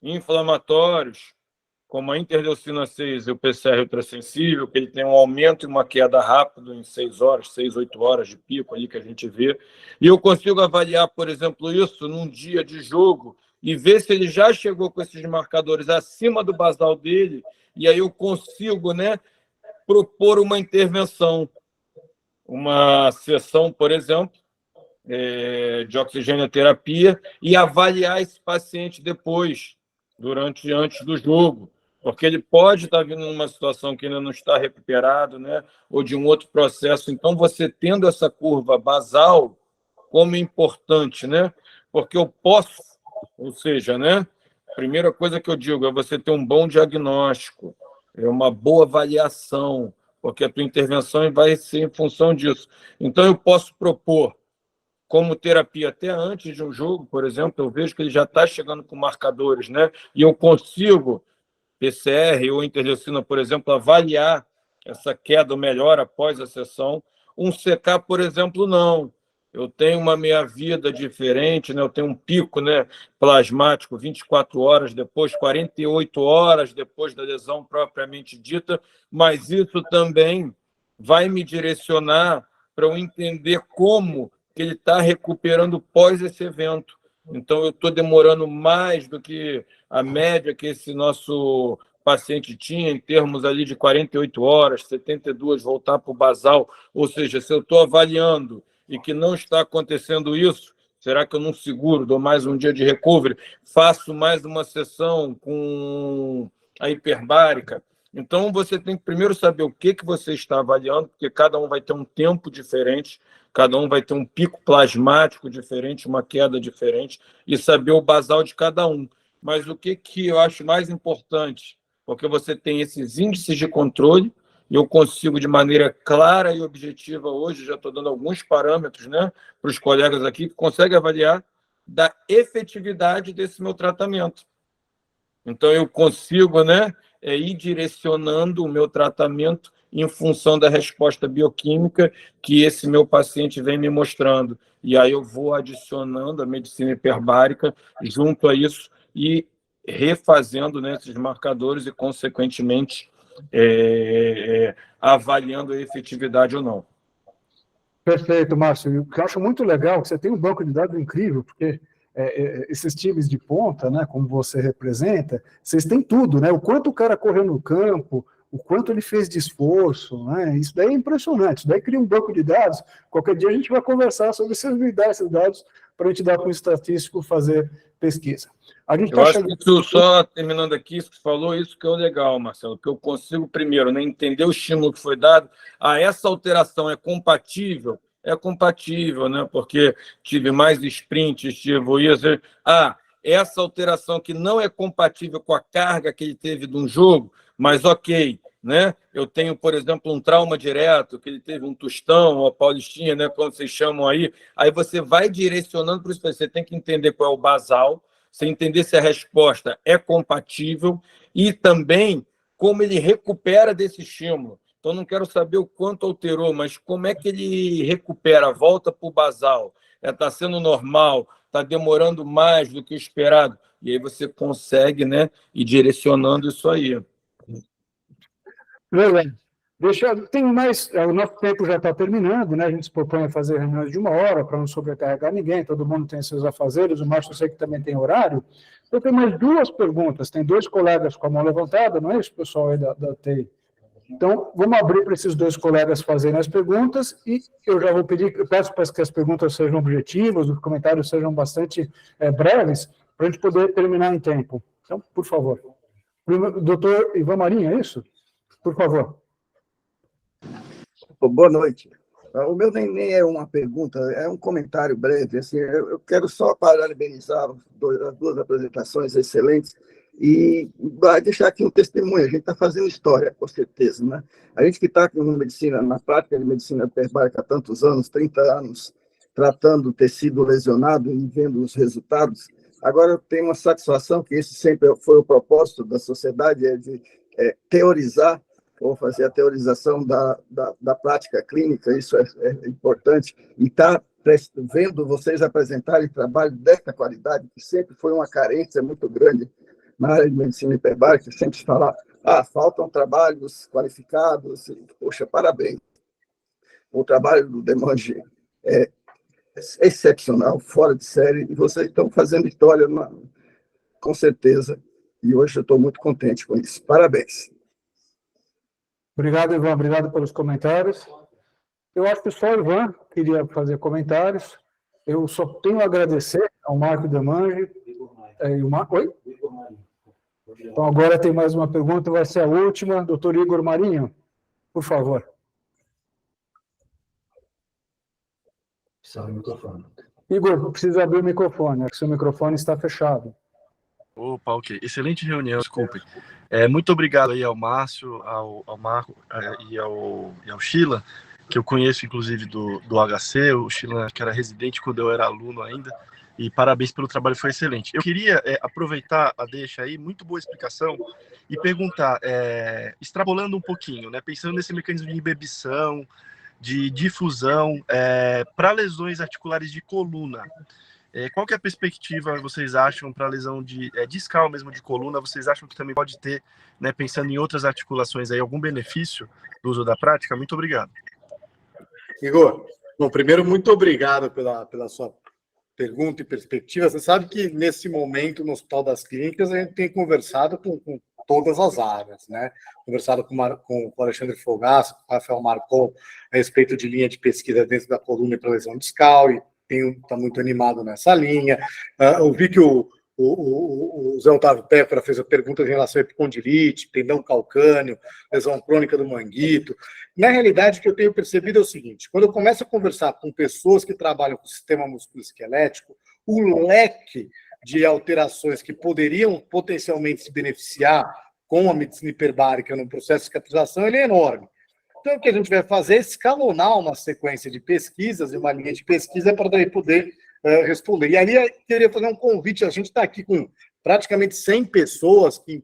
inflamatórios, como a interleucina 6 e o PCR ultrassensível, que ele tem um aumento e uma queda rápido em 6 horas, 6, 8 horas de pico ali que a gente vê. E eu consigo avaliar, por exemplo, isso num dia de jogo e ver se ele já chegou com esses marcadores acima do basal dele, e aí eu consigo, né, propor uma intervenção, uma sessão, por exemplo, de oxigenoterapia e avaliar esse paciente depois, antes do jogo, porque ele pode estar vindo numa situação que ainda não está recuperado, né, ou de um outro processo. Então, você tendo essa curva basal como importante, né, porque eu posso, ou seja, né, a primeira coisa que eu digo é você ter um bom diagnóstico, uma boa avaliação, porque a tua intervenção vai ser em função disso. Então, eu posso propor como terapia até antes de um jogo, por exemplo, eu vejo que ele já está chegando com marcadores, né? E eu consigo, PCR ou interleucina, por exemplo, avaliar essa queda melhor após a sessão. Um CK, por exemplo, não. Eu tenho uma meia-vida diferente, né? Eu tenho um pico, né, plasmático 24 horas depois, 48 horas depois da lesão propriamente dita, mas isso também vai me direcionar para eu entender como que ele está recuperando pós esse evento. Então, eu estou demorando mais do que a média que esse nosso paciente tinha, em termos ali de 48 horas, 72, voltar para o basal. Ou seja, se eu estou avaliando e que não está acontecendo isso, será que eu não seguro, dou mais um dia de recovery, faço mais uma sessão com a hiperbárica? Então, você tem que primeiro saber o que você está avaliando, porque cada um vai ter um tempo diferente, cada um vai ter um pico plasmático diferente, uma queda diferente, e saber o basal de cada um. Mas o que eu acho mais importante? Porque você tem esses índices de controle, e eu consigo, de maneira clara e objetiva hoje, já estou dando alguns parâmetros, né, para os colegas aqui, que conseguem avaliar da efetividade desse meu tratamento. Então, eu consigo, né, ir direcionando o meu tratamento em função da resposta bioquímica que esse meu paciente vem me mostrando. E aí eu vou adicionando a medicina hiperbárica junto a isso e refazendo, né, esses marcadores e, consequentemente, avaliando a efetividade ou não. Perfeito, Márcio. E o que eu acho muito legal é que você tem um banco de dados incrível, porque esses times de ponta, né, como você representa, vocês têm tudo, né? O quanto o cara correu no campo, o quanto ele fez de esforço, né? Isso daí é impressionante. Isso daí cria um banco de dados. Qualquer dia a gente vai conversar sobre se me dar esses dados para a gente dar para um estatístico fazer pesquisa. A gente Eu acho que isso, só terminando aqui, isso que você falou, isso que é o legal, Marcelo, que eu consigo, primeiro, né, entender o estímulo que foi dado. Essa alteração é compatível? É compatível, né? Porque tive mais sprints, tive isso. Essa alteração que não é compatível com a carga que ele teve de um jogo, mas ok, né? Eu tenho, por exemplo, um trauma direto, que ele teve um tostão, ou paulistinha, né? Quando vocês chamam aí você vai direcionando para isso. Você tem que entender qual é o basal, você entender se a resposta é compatível e também como ele recupera desse estímulo. Então, não quero saber o quanto alterou, mas como é que ele recupera, volta para o basal. Está sendo normal, está demorando mais do que o esperado. E aí você consegue, né, ir direcionando isso aí. Beleza. Tem mais. O nosso tempo já está terminando, né? A gente se propõe a fazer reuniões de 1 hora para não sobrecarregar ninguém, todo mundo tem seus afazeres, o Márcio eu sei que também tem horário. Eu tenho mais 2 perguntas. Tem 2 colegas com a mão levantada, não é isso, pessoal aí da TI? Então, vamos abrir para esses 2 colegas fazerem as perguntas e eu já vou pedir, eu peço para que as perguntas sejam objetivas, os comentários sejam bastante breves, para a gente poder terminar em tempo. Então, por favor. Doutor Ivan Marinho, é isso? Por favor. Boa noite. O meu nem é uma pergunta, é um comentário breve. Assim, eu quero só parabenizar as 2 apresentações excelentes e vai deixar aqui um testemunho. A gente está fazendo história, com certeza, né? A gente que está na prática de medicina hiperbárica há tantos anos, 30 anos, tratando o tecido lesionado e vendo os resultados, agora eu tenho uma satisfação que esse sempre foi o propósito da sociedade, de teorizar, ou fazer a teorização da prática clínica, isso é importante, e está vendo vocês apresentarem trabalho dessa qualidade, que sempre foi uma carência muito grande na área de medicina hiperbárica, sempre se fala, faltam trabalhos qualificados, poxa, parabéns. O trabalho do Demange é excepcional, fora de série, e vocês estão fazendo história, com certeza, e hoje eu estou muito contente com isso. Parabéns. Obrigado, Ivan. Obrigado pelos comentários. Eu acho que só o Ivan queria fazer comentários. Eu só tenho a agradecer ao Marco Demange. Oi? Então, agora tem mais uma pergunta, vai ser a última. Doutor Igor Marinho, por favor. Igor, precisa abrir o microfone, acho que seu microfone está fechado. Opa, ok. Excelente reunião, desculpe. Muito obrigado aí ao Márcio, ao Marco e ao Sheila, que eu conheço, inclusive, do HC. O Sheila, que era residente quando eu era aluno ainda. E parabéns pelo trabalho, foi excelente. Eu queria aproveitar a deixa aí, muito boa explicação, e perguntar, extrapolando um pouquinho, né, pensando nesse mecanismo de inibição, de difusão, para lesões articulares de coluna. Qual que é a perspectiva vocês acham para a lesão discal mesmo de coluna? Vocês acham que também pode ter, né, pensando em outras articulações, aí, algum benefício do uso da prática? Muito obrigado. Igor, bom, primeiro, muito obrigado pela sua pergunta e perspectiva. Você sabe que, nesse momento, no Hospital das Clínicas, a gente tem conversado com todas as áreas, né? Conversado com o Alexandre Fogaça, com o Rafael Marcon, a respeito de linha de pesquisa dentro da coluna para lesão discal, e está muito animado nessa linha. Eu vi que o Zé Otávio Pécora fez a pergunta em relação à epicondilite, tendão calcâneo, lesão crônica do manguito. Na realidade, o que eu tenho percebido é o seguinte: quando eu começo a conversar com pessoas que trabalham com o sistema musculoesquelético, o leque de alterações que poderiam potencialmente se beneficiar com a medicina hiperbárica no processo de cicatrização, ele é enorme. Então, o que a gente vai fazer é escalonar uma sequência de pesquisas, uma linha de pesquisa, para daí poder responder. E ali eu queria fazer um convite. A gente está aqui com praticamente 100 pessoas que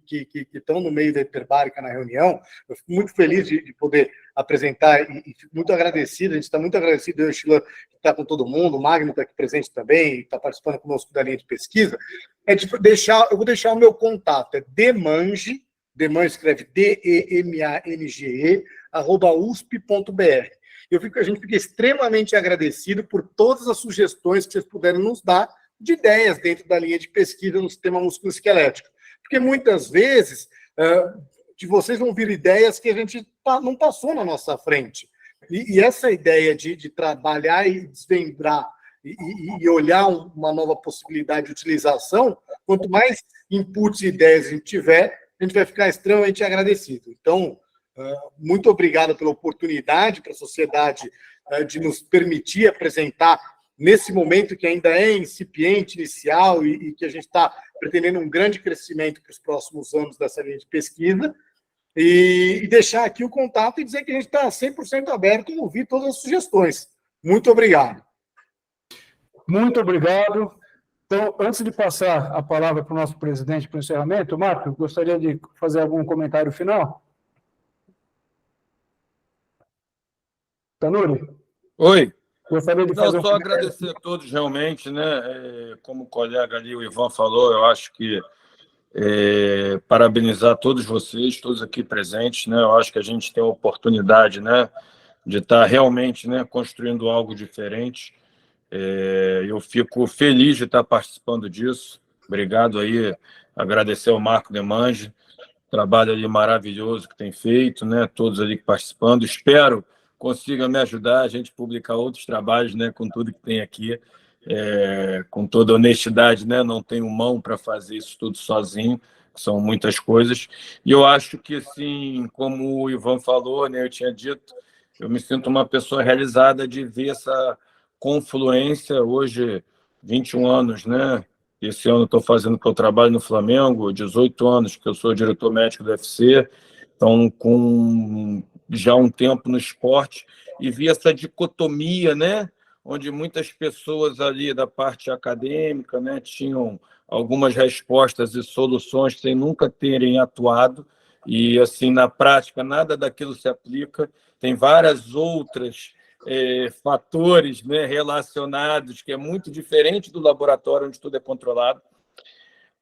estão no meio da hiperbárica na reunião. Eu fico muito feliz de poder apresentar e fico muito agradecido. A gente está muito agradecido, eu e o Sheila, que está com todo mundo, o Magno está aqui presente também, está participando conosco da linha de pesquisa. Eu vou deixar o meu contato, é Demange, Demange escreve DEMANGE, @usp.br. A gente fica extremamente agradecido por todas as sugestões que vocês puderam nos dar de ideias dentro da linha de pesquisa no sistema musculoesquelético. Porque muitas vezes de vocês vão vir ideias que a gente não passou na nossa frente. E essa ideia de trabalhar e desvendar e olhar uma nova possibilidade de utilização, quanto mais inputs e ideias a gente tiver, a gente vai ficar extremamente agradecido. Então, muito obrigado pela oportunidade para a sociedade de nos permitir apresentar nesse momento que ainda é incipiente, inicial, e que a gente está pretendendo um grande crescimento para os próximos anos dessa linha de pesquisa, e deixar aqui o contato e dizer que a gente está 100% aberto a ouvir todas as sugestões. Muito obrigado. Muito obrigado. Então, antes de passar a palavra para o nosso presidente para o encerramento, Marco, gostaria de fazer algum comentário final? Tanuri? Oi. Gostaria de fazer só agradecer a todos, realmente, né? Como o colega ali, o Ivan, falou, eu acho que parabenizar todos vocês, todos aqui presentes, né? Eu acho que a gente tem a oportunidade, né, de estar realmente, né, construindo algo diferente. Eu fico feliz de estar participando disso. Obrigado aí, agradecer ao Marco Demange, trabalho ali maravilhoso que tem feito, né? Todos ali participando. Espero consiga me ajudar a gente publicar outros trabalhos, né, com tudo que tem aqui, com toda honestidade, né, não tenho mão para fazer isso tudo sozinho, são muitas coisas, e eu acho que, assim, como o Ivan falou, né, eu tinha dito, eu me sinto uma pessoa realizada de ver essa confluência, hoje, 21 anos, né, esse ano estou fazendo que eu trabalho no Flamengo, 18 anos que eu sou diretor médico do UFC, então, com já um tempo no esporte, e vi essa dicotomia, né, onde muitas pessoas ali da parte acadêmica, né, tinham algumas respostas e soluções sem nunca terem atuado, e assim, na prática, nada daquilo se aplica. Tem várias outras fatores, né, relacionados, que é muito diferente do laboratório, onde tudo é controlado.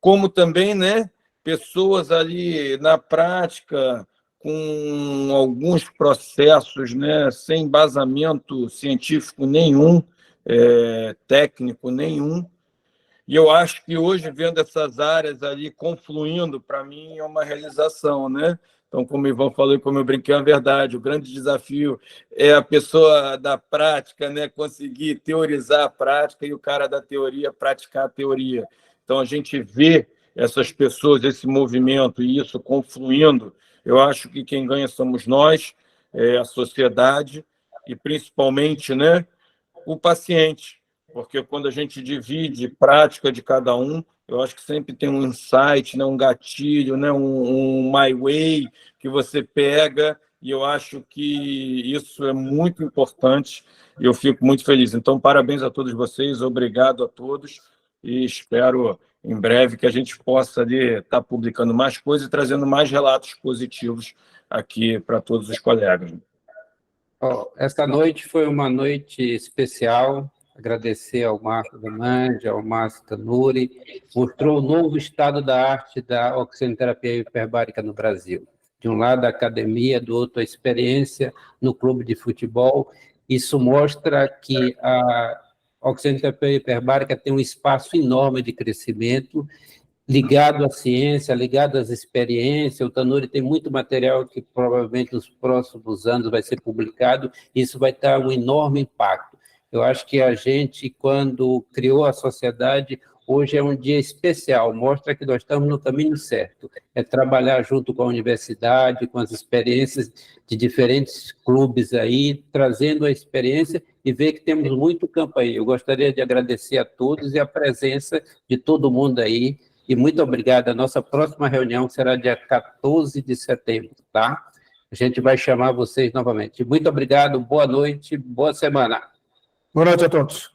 Como também, né, pessoas ali na prática, com alguns processos, né, sem embasamento científico nenhum, técnico nenhum. E eu acho que hoje, vendo essas áreas ali confluindo, para mim é uma realização, né? Então, como o Ivan falou e como eu brinquei, é verdade, o grande desafio é a pessoa da prática, né, conseguir teorizar a prática e o cara da teoria praticar a teoria. Então, a gente vê essas pessoas, esse movimento e isso confluindo. Eu acho que quem ganha somos nós, a sociedade e, principalmente, né, o paciente, porque quando a gente divide prática de cada um, eu acho que sempre tem um insight, né, um gatilho, né, um my way que você pega, e eu acho que isso é muito importante e eu fico muito feliz. Então, parabéns a todos vocês, obrigado a todos e espero em breve que a gente possa estar publicando mais coisas e trazendo mais relatos positivos aqui para todos os colegas. Esta noite foi uma noite especial. Agradecer ao Marco Demange, ao Márcio Tanuri, mostrou o novo estado da arte da oxigenoterapia hiperbárica no Brasil. De um lado, a academia, do outro, a experiência no clube de futebol. Isso mostra que a oxigenoterapia hiperbárica tem um espaço enorme de crescimento, ligado à ciência, ligado às experiências. O Tanuri tem muito material que provavelmente nos próximos anos vai ser publicado, e isso vai ter um enorme impacto. Eu acho que a gente, quando criou a sociedade, hoje é um dia especial, mostra que nós estamos no caminho certo. É trabalhar junto com a universidade, com as experiências de diferentes clubes aí, trazendo a experiência e ver que temos muito campo aí. Eu gostaria de agradecer a todos e a presença de todo mundo aí. E muito obrigado. A nossa próxima reunião será dia 14 de setembro, tá? A gente vai chamar vocês novamente. Muito obrigado, boa noite, boa semana. Boa noite a todos.